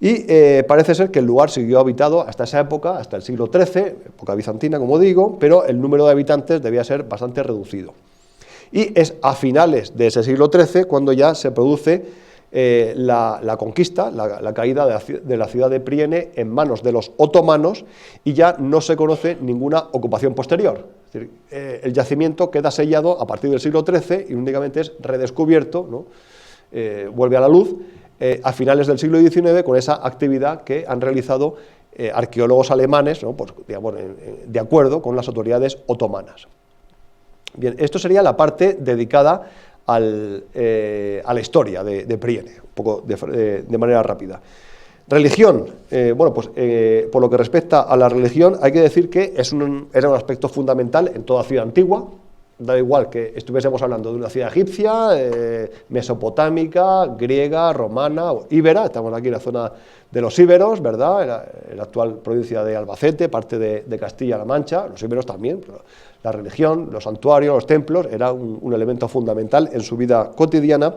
y parece ser que el lugar siguió habitado hasta esa época, hasta el siglo XIII, época bizantina, como digo, pero el número de habitantes debía ser bastante reducido. Y es a finales de ese siglo XIII cuando ya se produce la conquista, la caída de la ciudad de Priene en manos de los otomanos, y ya no se conoce ninguna ocupación posterior. Es decir, el yacimiento queda sellado a partir del siglo XIII y únicamente es redescubierto, ¿no? Vuelve a la luz a finales del siglo XIX con esa actividad que han realizado arqueólogos alemanes, ¿no? Pues, digamos, de acuerdo con las autoridades otomanas. Bien, esto sería la parte dedicada a la historia de Priene, un poco de manera rápida. Religión, por lo que respecta a la religión, hay que decir que era un aspecto fundamental en toda ciudad antigua. Da igual que estuviésemos hablando de una ciudad egipcia, mesopotámica, griega, romana o íbera. Estamos aquí en la zona de los íberos, ¿verdad? En la actual provincia de Albacete, parte de Castilla-La Mancha, los íberos también. Pero la religión, los santuarios, los templos, era un elemento fundamental en su vida cotidiana,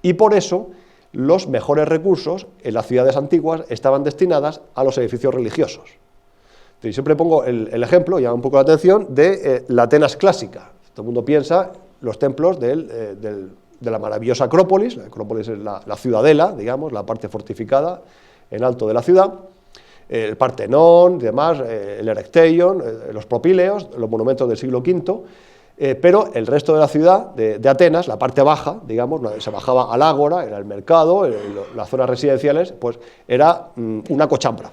y por eso los mejores recursos en las ciudades antiguas estaban destinadas a los edificios religiosos. Y siempre pongo el ejemplo, llama un poco la atención, de la Atenas clásica. Todo el mundo piensa los templos de la maravillosa Acrópolis. La Acrópolis es la ciudadela, digamos, la parte fortificada en alto de la ciudad. El Partenón, demás, el Erecteion, los Propíleos, los monumentos del siglo V. Pero el resto de la ciudad, de Atenas, la parte baja, digamos, se bajaba al ágora, era el mercado, las zonas residenciales, pues era una cochambra.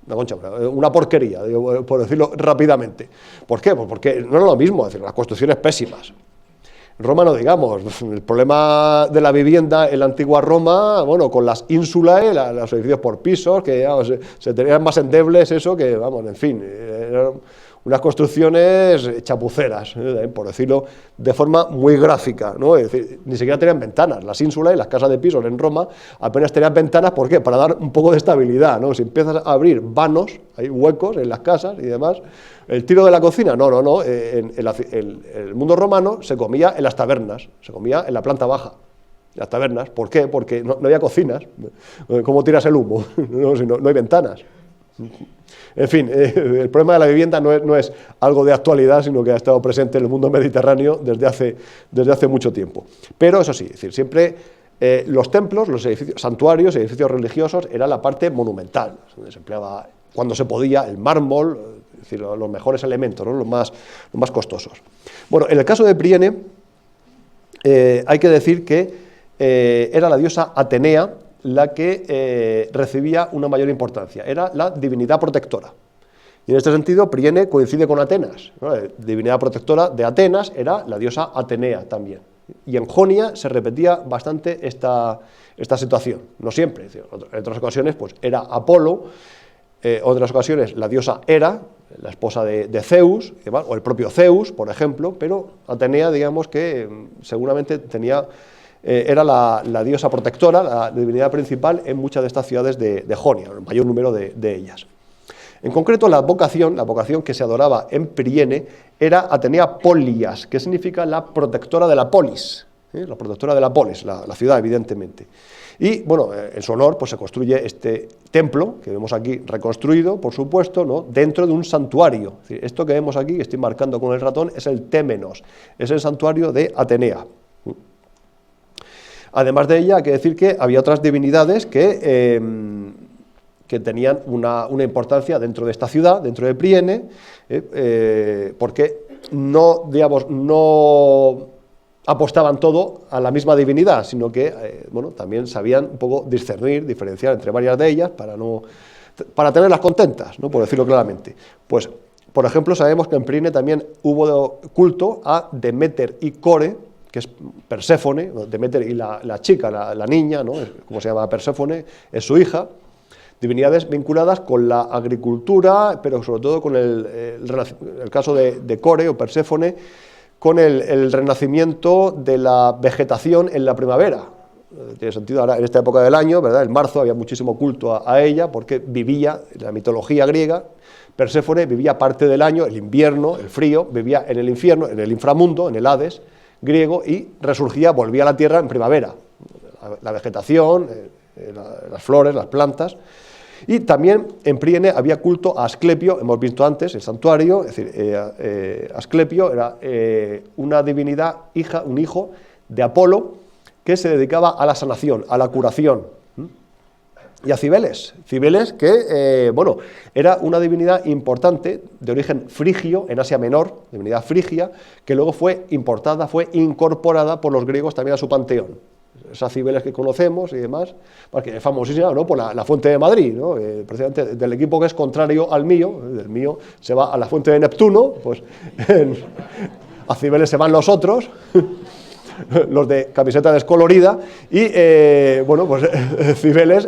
Una porquería, por decirlo rápidamente. ¿Por qué? Pues porque no era lo mismo, es decir, las construcciones pésimas. Roma no digamos, el problema de la vivienda en la antigua Roma, bueno, con las ínsulae, los edificios por pisos, que ya, se tenían más endebles, eso que, vamos, en fin, eran unas construcciones chapuceras, por decirlo de forma muy gráfica, ¿no? Es decir, ni siquiera tenían ventanas, las ínsulae, las casas de pisos en Roma, apenas tenían ventanas, ¿por qué? Para dar un poco de estabilidad, ¿no? Si empiezas a abrir vanos, hay huecos en las casas y demás. ¿El tiro de la cocina? No. En el mundo romano se comía en las tabernas, se comía en la planta baja, en las tabernas. ¿Por qué? Porque no había cocinas. ¿Cómo tiras el humo? No hay ventanas. En fin, el problema de la vivienda no es algo de actualidad, sino que ha estado presente en el mundo mediterráneo desde hace mucho tiempo. Pero eso sí, es decir, siempre los templos, los edificios, santuarios, edificios religiosos, era la parte monumental, donde se empleaba, cuando se podía, el mármol, es decir, los mejores elementos, ¿no? los más costosos. Bueno, en el caso de Priene, hay que decir que era la diosa Atenea la que recibía una mayor importancia, era la divinidad protectora. Y en este sentido, Priene coincide con Atenas, ¿no? La divinidad protectora de Atenas era la diosa Atenea también. Y en Jonia se repetía bastante esta situación, no siempre, en otras ocasiones pues era Apolo, otras ocasiones la diosa Hera, la esposa de Zeus, o el propio Zeus, por ejemplo, pero Atenea, digamos que seguramente era la diosa protectora, la divinidad principal en muchas de estas ciudades de Jonia, el mayor número de ellas. En concreto, la vocación que se adoraba en Priene era Atenea Polias, que significa la protectora de la polis, la protectora de la polis, la ciudad, evidentemente. Y, bueno, en su honor pues, se construye este templo, que vemos aquí reconstruido, por supuesto, ¿no? Dentro de un santuario. Es decir, esto que vemos aquí, que estoy marcando con el ratón, es el Témenos, es el santuario de Atenea. Además de ella, hay que decir que había otras divinidades que tenían una importancia dentro de esta ciudad, dentro de Priene, porque no apostaban todo a la misma divinidad, sino que también sabían un poco discernir, diferenciar entre varias de ellas para tenerlas contentas, ¿no? Por decirlo claramente. Pues, por ejemplo, sabemos que en Priene también hubo culto a Deméter y Core, que es Perséfone, Deméter y la chica, la niña, ¿no? Como se llama Perséfone, es su hija, divinidades vinculadas con la agricultura, pero sobre todo con el caso de Core o Perséfone, con el renacimiento de la vegetación en la primavera. Tiene sentido ahora en esta época del año, ¿verdad? En marzo había muchísimo culto a ella porque vivía, en la mitología griega, Perséfone vivía parte del año, el invierno, el frío, vivía en el infierno, en el inframundo, en el Hades griego, y resurgía, volvía a la tierra en primavera. La vegetación, las flores, las plantas. Y también en Priene había culto a Asclepio, hemos visto antes el santuario, es decir, Asclepio era una divinidad, un hijo de Apolo, que se dedicaba a la sanación, a la curación. Y a Cibeles, que era una divinidad importante de origen frigio en Asia Menor, divinidad frigia, que luego fue incorporada por los griegos también a su panteón. Esas Cibeles que conocemos y demás, porque es famosísima, ¿no? Por la fuente de Madrid, ¿no? Precisamente del equipo que es contrario al mío, del mío se va a la fuente de Neptuno, pues a Cibeles se van los otros, los de camiseta descolorida, y pues Cibeles,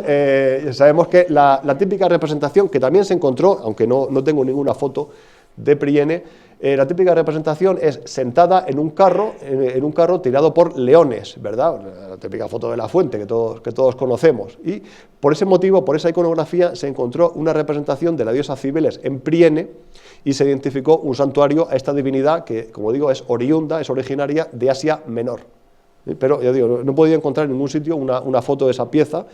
sabemos que la típica representación que también se encontró, aunque no tengo ninguna foto de Priene, la típica representación es sentada en un carro tirado por leones, ¿verdad? La típica foto de la fuente que todos conocemos. Y por ese motivo, por esa iconografía, se encontró una representación de la diosa Cibeles en Priene y se identificó un santuario a esta divinidad que, como digo, es originaria de Asia Menor. Pero, ya digo, no he podido encontrar en ningún sitio una foto de esa pieza,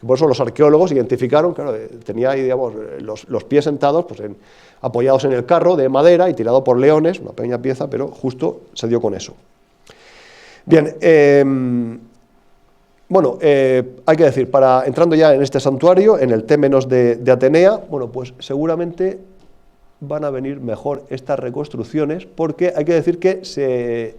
por eso los arqueólogos identificaron, claro, tenía ahí, digamos, los pies sentados, pues apoyados en el carro de madera y tirado por leones, una pequeña pieza, pero justo se dio con eso. Bien, hay que decir, entrando ya en este santuario, en el Témenos de Atenea, bueno, pues seguramente van a venir mejor estas reconstrucciones, porque hay que decir que se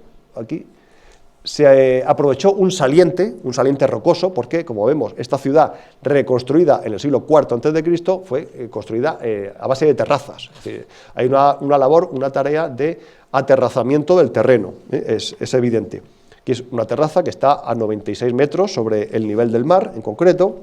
aprovechó un saliente rocoso, porque, como vemos, esta ciudad reconstruida en el siglo IV a.C. fue construida a base de terrazas. Es decir, hay una labor, una tarea de aterrazamiento del terreno, es evidente. Aquí es una terraza que está a 96 metros sobre el nivel del mar, en concreto,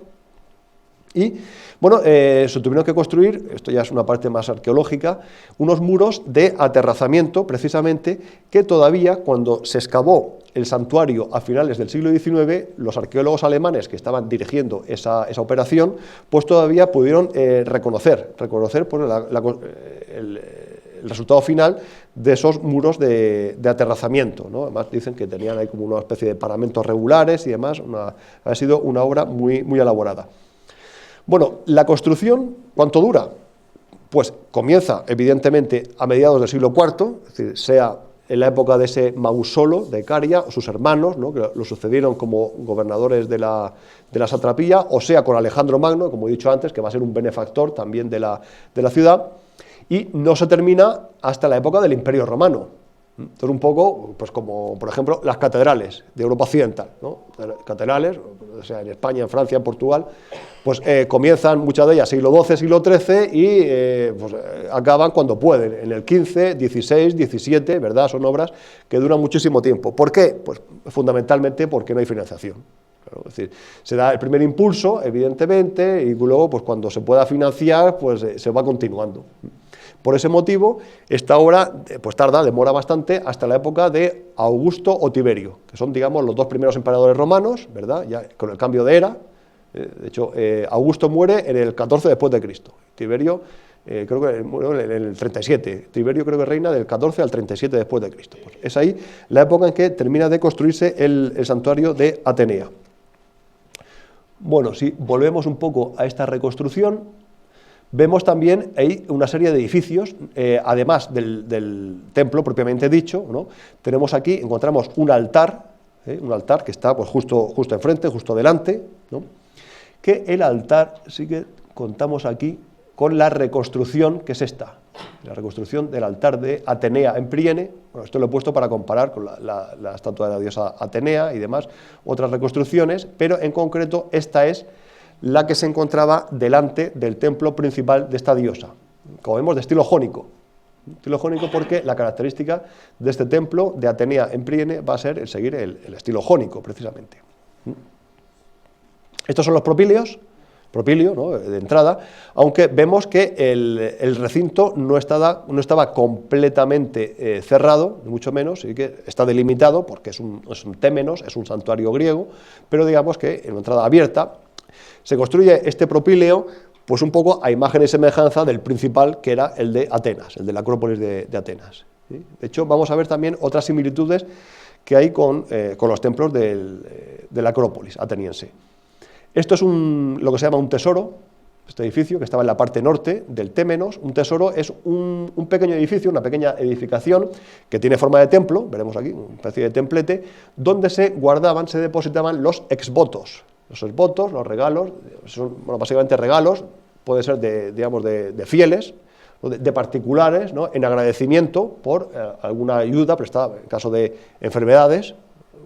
y bueno, se tuvieron que construir, esto ya es una parte más arqueológica, unos muros de aterrazamiento, precisamente, que todavía cuando se excavó el santuario a finales del siglo XIX, los arqueólogos alemanes que estaban dirigiendo esa operación, pues todavía pudieron reconocer pues, el resultado final de esos muros de aterrazamiento, ¿no? Además dicen que tenían ahí como una especie de paramentos regulares y demás, ha sido una obra muy, muy elaborada. Bueno, la construcción, ¿cuánto dura? Pues comienza, evidentemente, a mediados del siglo IV, es decir, sea en la época de ese Mausolo de Caria, o sus hermanos, ¿no?, que lo sucedieron como gobernadores de la satrapía, o sea con Alejandro Magno, como he dicho antes, que va a ser un benefactor también de la ciudad, y no se termina hasta la época del Imperio Romano. Entonces, un poco, pues como, por ejemplo, las catedrales de Europa Occidental, ¿no? Catedrales, o sea, en España, en Francia, en Portugal, pues comienzan muchas de ellas siglo XII, siglo XIII y pues, acaban cuando pueden, en el XV, XVI, XVII, ¿verdad? Son obras que duran muchísimo tiempo. ¿Por qué? Pues fundamentalmente porque no hay financiación. Claro, es decir, se da el primer impulso, evidentemente, y luego, pues cuando se pueda financiar, pues se va continuando. Por ese motivo, esta obra pues demora bastante hasta la época de Augusto o Tiberio, que son, digamos, los dos primeros emperadores romanos, ¿verdad? Ya con el cambio de era. De hecho, Augusto muere en el 14 después de Cristo. Tiberio creo que muere en el 37. Tiberio creo que reina del 14 al 37 después de Cristo. Pues es ahí la época en que termina de construirse el santuario de Atenea. Bueno, si volvemos un poco a esta reconstrucción, vemos también ahí una serie de edificios, además del templo propiamente dicho, ¿no? Tenemos aquí, encontramos un altar que está pues, justo enfrente, justo delante, ¿no? Que el altar sí que contamos aquí con la reconstrucción que es esta, la reconstrucción del altar de Atenea en Priene. Bueno, esto lo he puesto para comparar con la estatua de la diosa Atenea y demás, otras reconstrucciones, pero en concreto esta es la que se encontraba delante del templo principal de esta diosa, como vemos, de estilo jónico. Estilo jónico porque la característica de este templo de Atenea en Priene va a ser el seguir el estilo jónico, precisamente. Estos son los propilio, ¿no?, de entrada, aunque vemos que el recinto no estaba completamente cerrado, ni mucho menos, sí que está delimitado porque es un témenos, es un santuario griego, pero digamos que en una entrada abierta. Se construye este propíleo pues un poco a imagen y semejanza del principal, que era el de Atenas, el de la Acrópolis de Atenas. ¿Sí? De hecho, vamos a ver también otras similitudes que hay con los templos de la Acrópolis ateniense. Esto es lo que se llama un tesoro, este edificio que estaba en la parte norte del Témenos. Un tesoro es un pequeño edificio, una pequeña edificación que tiene forma de templo, veremos aquí, una especie de templete, donde se guardaban, se depositaban los exvotos. Los exvotos, los regalos, son básicamente regalos, puede ser de fieles, de particulares, ¿no?, en agradecimiento por alguna ayuda prestada en caso de enfermedades,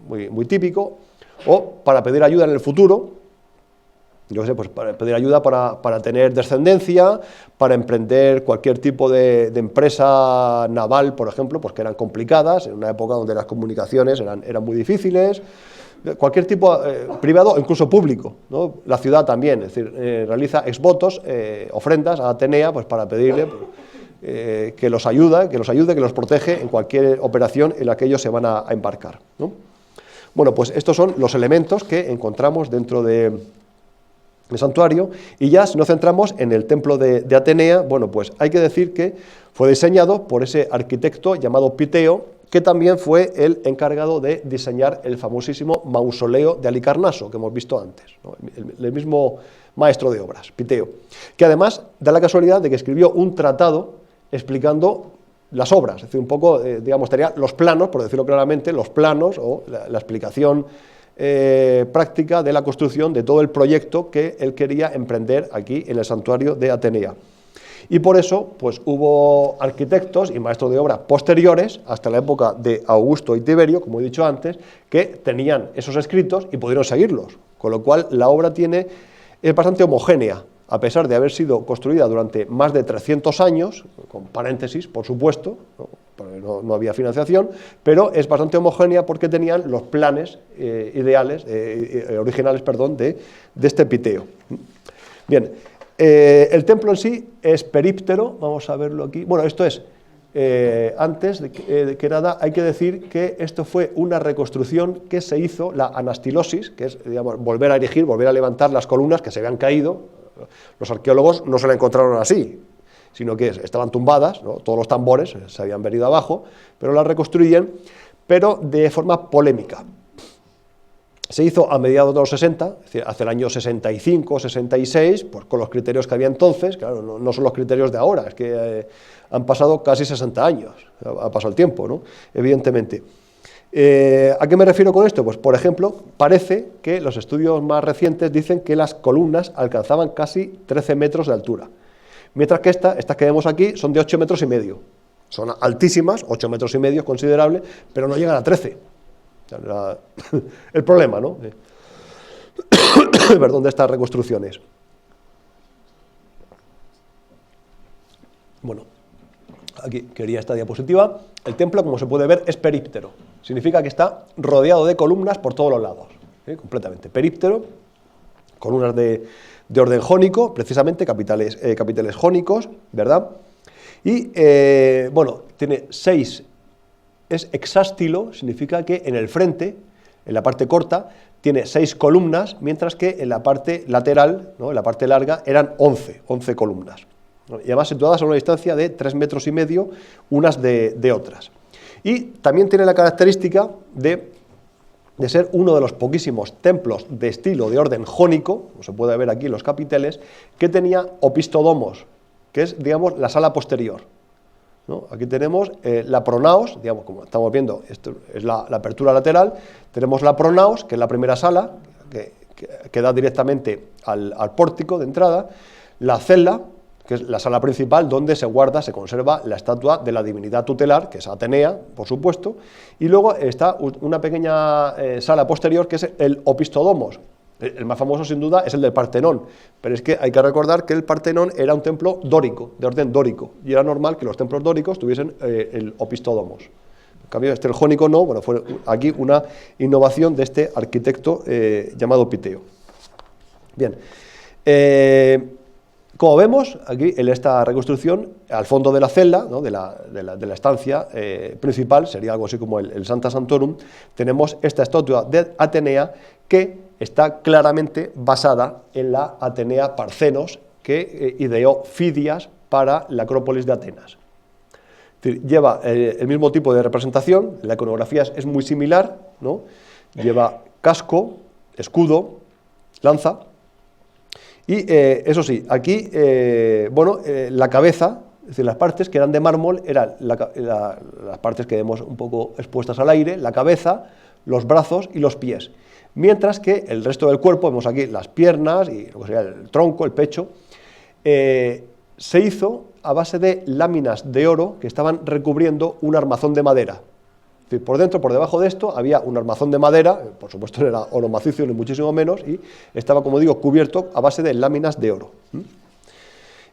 muy típico, o para pedir ayuda en el futuro, yo qué sé, pues para pedir ayuda para tener descendencia, para emprender cualquier tipo de empresa naval, por ejemplo, pues que eran complicadas, en una época donde las comunicaciones eran muy difíciles. Cualquier tipo privado o incluso público, ¿no? La ciudad también, es decir, realiza exvotos, ofrendas a Atenea, pues para pedirle que los ayude, que los protege en cualquier operación en la que ellos se van a embarcar, ¿no? Bueno, pues estos son los elementos que encontramos dentro del santuario, y ya si nos centramos en el templo de Atenea, bueno, pues hay que decir que fue diseñado por ese arquitecto llamado Piteo, que también fue el encargado de diseñar el famosísimo mausoleo de Halicarnaso, que hemos visto antes, ¿no? El mismo maestro de obras, Piteo, que además da la casualidad de que escribió un tratado explicando las obras, es decir, un poco, digamos, tenía los planos, por decirlo claramente, los planos o la explicación práctica de la construcción de todo el proyecto que él quería emprender aquí en el santuario de Atenea. Y por eso pues, hubo arquitectos y maestros de obra posteriores, hasta la época de Augusto y Tiberio, como he dicho antes, que tenían esos escritos y pudieron seguirlos, con lo cual la obra es bastante homogénea, a pesar de haber sido construida durante más de 300 años, con paréntesis, por supuesto, no había financiación, pero es bastante homogénea porque tenían los planes originales de este Piteo. Bien, el templo en sí es períptero, vamos a verlo aquí. Bueno, esto es, antes de que nada, hay que decir que esto fue una reconstrucción que se hizo, la anastilosis, que es, digamos, volver a erigir, volver a levantar las columnas que se habían caído. Los arqueólogos no se la encontraron así, sino que estaban tumbadas, ¿no? Todos los tambores se habían venido abajo, pero las reconstruyen, pero de forma polémica. Se hizo a mediados de los 60, es decir, hacia el año 65, 66, pues con los criterios que había entonces, claro, no son los criterios de ahora, es que han pasado casi 60 años, ha pasado el tiempo, ¿no? Evidentemente. ¿A qué me refiero con esto? Pues, por ejemplo, parece que los estudios más recientes dicen que las columnas alcanzaban casi 13 metros de altura, mientras que estas que vemos aquí son de 8 metros y medio. Son altísimas, 8 metros y medio es considerable, pero no llegan a 13. El problema, ¿no? Perdón, de estas reconstrucciones. Bueno, aquí quería esta diapositiva. El templo, como se puede ver, es períptero. Significa que está rodeado de columnas por todos los lados, completamente. Períptero, columnas de orden jónico, precisamente, capiteles jónicos, ¿verdad? Y, bueno, tiene 6, es hexástilo, significa que en el frente, en la parte corta, tiene 6 columnas, mientras que en la parte lateral, ¿no?, en la parte larga, eran 11 columnas. Y además situadas a una distancia de 3,5 metros unas de otras. Y también tiene la característica de ser uno de los poquísimos templos de estilo de orden jónico, como se puede ver aquí en los capiteles, que tenía opistodomos, que es, digamos, la sala posterior, ¿no? Aquí tenemos la pronaos, digamos, como estamos viendo, esto es la apertura lateral, tenemos la pronaos, que es la primera sala, que da directamente al pórtico de entrada, la cella, que es la sala principal donde se conserva la estatua de la divinidad tutelar, que es Atenea, por supuesto, y luego está una pequeña sala posterior que es el opistodomos. El más famoso, sin duda, es el del Partenón, pero es que hay que recordar que el Partenón era un templo dórico, de orden dórico, y era normal que los templos dóricos tuviesen el opistodomos. En cambio, el jónico no, bueno, fue aquí una innovación de este arquitecto llamado Piteo. Bien, como vemos, aquí en esta reconstrucción, al fondo de la celda, ¿no?, de la estancia principal, sería algo así como el Sancta Sanctorum, tenemos esta estatua de Atenea que está claramente basada en la Atenea Parcenos que ideó Fidias para la Acrópolis de Atenas. Es decir, lleva el mismo tipo de representación, la iconografía es muy similar, ¿no? Lleva casco, escudo, lanza. Y eso sí, aquí, la cabeza, es decir, las partes que eran de mármol eran las partes que vemos un poco expuestas al aire, la cabeza, los brazos y los pies. Mientras que el resto del cuerpo, vemos aquí las piernas y lo que sería el tronco, el pecho, se hizo a base de láminas de oro que estaban recubriendo un armazón de madera. Es decir, por dentro, por debajo de esto, había un armazón de madera, por supuesto no era oro macizo ni muchísimo menos, y estaba, como digo, cubierto a base de láminas de oro.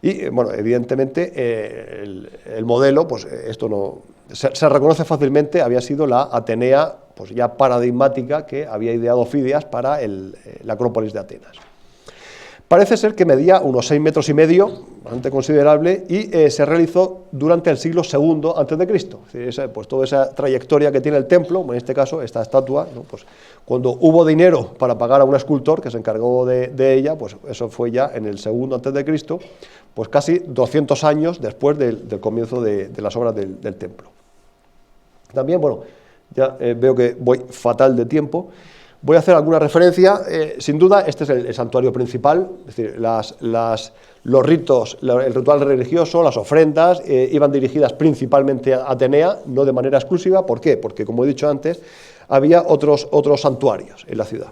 Y, bueno, evidentemente, el modelo, pues esto no se reconoce fácilmente, había sido la Atenea, pues ya paradigmática, que había ideado Fidias para la Acrópolis de Atenas. Parece ser que medía unos 6,5 metros, bastante considerable, y se realizó durante el siglo II a.C. Pues toda esa trayectoria que tiene el templo, en este caso esta estatua, ¿no?, pues cuando hubo dinero para pagar a un escultor que se encargó de ella, pues eso fue ya en el II a.C., pues casi 200 años después del comienzo de las obras del templo. Los bueno, ya veo que voy fatal de tiempo. Voy a hacer alguna referencia, sin duda este es el santuario principal, es decir, los ritos, el ritual religioso, las ofrendas, iban dirigidas principalmente a Atenea, no de manera exclusiva. ¿Por qué? Porque, como he dicho antes, había otros santuarios en la ciudad.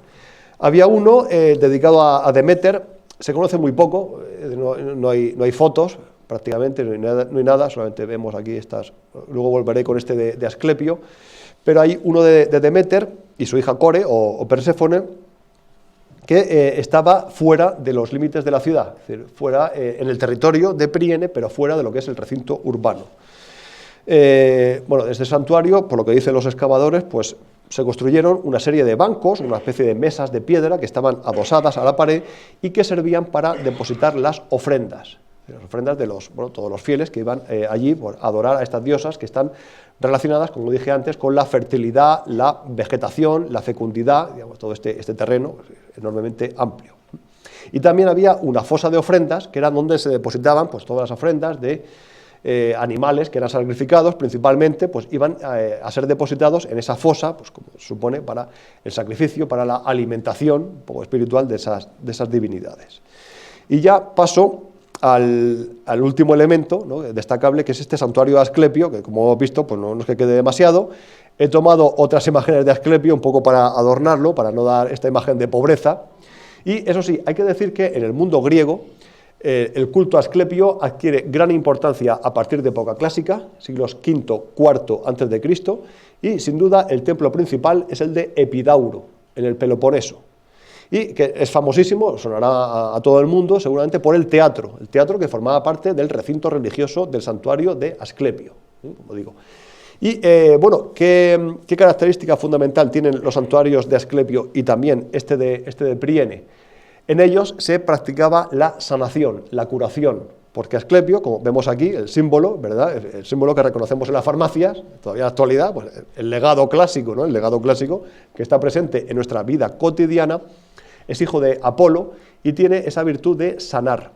Había uno dedicado a Deméter, se conoce muy poco, no hay fotos prácticamente, no hay nada, solamente vemos aquí estas, luego volveré con este de Asclepio, pero hay uno de Deméter y su hija Core o Perséfone, que estaba fuera de los límites de la ciudad, es decir, fuera en el territorio de Priene, pero fuera de lo que es el recinto urbano. Bueno, desde el santuario, por lo que dicen los excavadores, pues se construyeron una serie de bancos, una especie de mesas de piedra que estaban adosadas a la pared y que servían para depositar las ofrendas de todos los fieles que iban allí por adorar a estas diosas que están relacionadas, como dije antes, con la fertilidad, la vegetación, la fecundidad, digamos, todo este terreno enormemente amplio. Y también había una fosa de ofrendas, que era donde se depositaban pues, todas las ofrendas de animales que eran sacrificados, principalmente, pues iban a ser depositados en esa fosa, pues como se supone, para el sacrificio, para la alimentación un poco espiritual de esas divinidades. Y ya paso al último elemento, ¿no?, destacable, que es este santuario de Asclepio, que como hemos visto, pues no es que quede demasiado. He tomado otras imágenes de Asclepio un poco para adornarlo, para no dar esta imagen de pobreza. Y eso sí, hay que decir que en el mundo griego el culto a Asclepio adquiere gran importancia a partir de época clásica, siglos V, IV a.C., y sin duda el templo principal es el de Epidauro, en el Peloponeso, y que es famosísimo, sonará a todo el mundo, seguramente por el teatro que formaba parte del recinto religioso del santuario de Asclepio, como digo. Y bueno, ¿qué característica fundamental tienen los santuarios de Asclepio y también este de Priene? En ellos se practicaba la sanación, la curación, porque Asclepio, como vemos aquí, el símbolo, ¿verdad?, el símbolo que reconocemos en las farmacias, todavía en la actualidad, pues el legado clásico, ¿no?, el legado clásico que está presente en nuestra vida cotidiana, es hijo de Apolo y tiene esa virtud de sanar.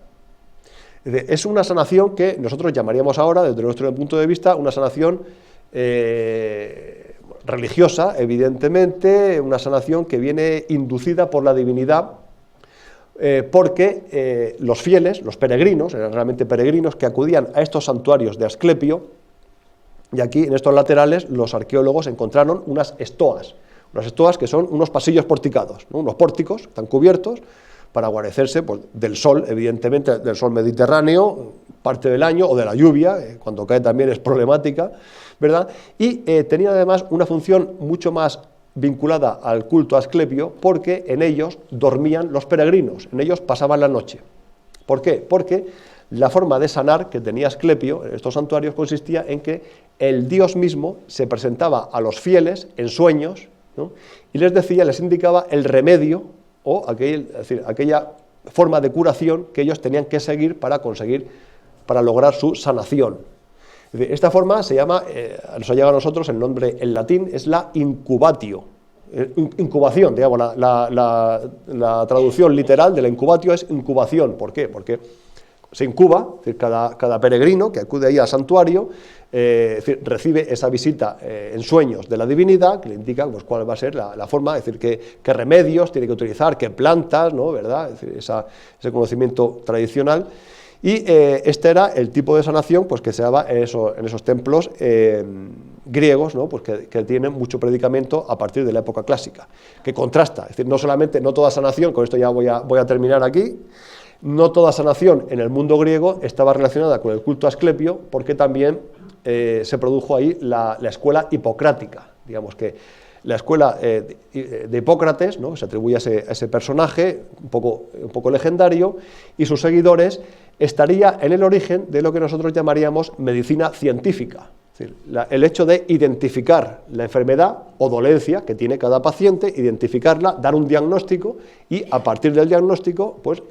Es una sanación que nosotros llamaríamos ahora, desde nuestro punto de vista, una sanación religiosa, evidentemente, una sanación que viene inducida por la divinidad, porque los fieles, los peregrinos, eran realmente peregrinos que acudían a estos santuarios de Asclepio, y aquí en estos laterales los arqueólogos encontraron unas estoas que son unos pasillos porticados, ¿no?, unos pórticos, están cubiertos para guarecerse pues, del sol, evidentemente del sol mediterráneo, parte del año, o de la lluvia, cuando cae también es problemática, ¿verdad? Y tenían además una función mucho más vinculada al culto a Asclepio, porque en ellos dormían los peregrinos, en ellos pasaban la noche. ¿Por qué? Porque la forma de sanar que tenía Asclepio en estos santuarios consistía en que el dios mismo se presentaba a los fieles en sueños, ¿no?, y les indicaba el remedio o aquella forma de curación que ellos tenían que seguir para lograr su sanación. Esta forma se llama, nos ha llegado a nosotros el nombre en latín, es la incubatio, incubación, digamos, la traducción literal de la incubatio es incubación. ¿Por qué? Porque se incuba, es decir, cada peregrino que acude ahí al santuario recibe esa visita en sueños de la divinidad, que le indica pues, cuál va a ser la forma, es decir, qué remedios tiene que utilizar, qué plantas, ¿no?, ¿verdad? Es decir, ese conocimiento tradicional. Y este era el tipo de sanación pues, que se daba en esos templos griegos, ¿no?, pues, que tienen mucho predicamento a partir de la época clásica, que contrasta, es decir, no toda sanación, con esto ya voy a terminar aquí, no toda sanación en el mundo griego estaba relacionada con el culto a Asclepio, porque también se produjo ahí la escuela hipocrática, digamos que la escuela de Hipócrates, ¿no?, se atribuye a ese personaje un poco legendario, y sus seguidores estaría en el origen de lo que nosotros llamaríamos medicina científica, es decir, el hecho de identificar la enfermedad o dolencia que tiene cada paciente, identificarla, dar un diagnóstico y a partir del diagnóstico pues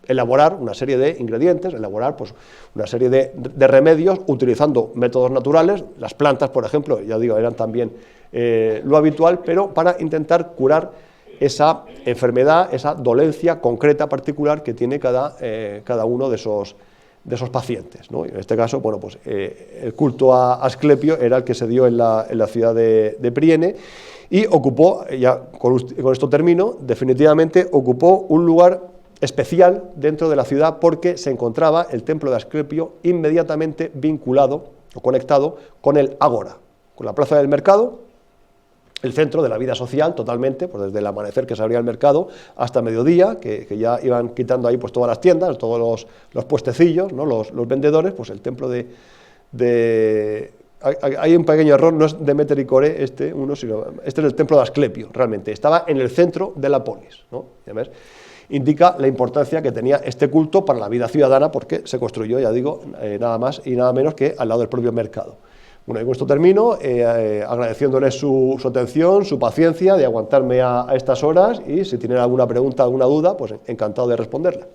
elaborar una serie de ingredientes, elaborar pues, una serie de remedios utilizando métodos naturales. Las plantas, por ejemplo, ya digo, eran también lo habitual, pero para intentar curar esa enfermedad, esa dolencia concreta, particular que tiene cada uno de esos pacientes, ¿no? En este caso, bueno, pues, el culto a Asclepio era el que se dio en la ciudad de Priene y ocupó, ya con esto termino, definitivamente ocupó un lugar especial dentro de la ciudad porque se encontraba el templo de Asclepio inmediatamente vinculado o conectado con el ágora, con la plaza del mercado. el centro de la vida social totalmente, pues desde el amanecer que se abría el mercado hasta mediodía, que ya iban quitando ahí pues todas las tiendas, todos los puestecillos, ¿no? los vendedores, pues el templo hay un pequeño error, no es Demeter y Coré sino este es el templo de Asclepio, realmente, estaba en el centro de la polis, ¿no? ¿Ya ves? Indica la importancia que tenía este culto para la vida ciudadana, porque se construyó, ya digo, nada más y nada menos que al lado del propio mercado. Bueno, y con esto termino, agradeciéndoles su atención, su paciencia de aguantarme a estas horas, y si tienen alguna pregunta, alguna duda, pues encantado de responderla.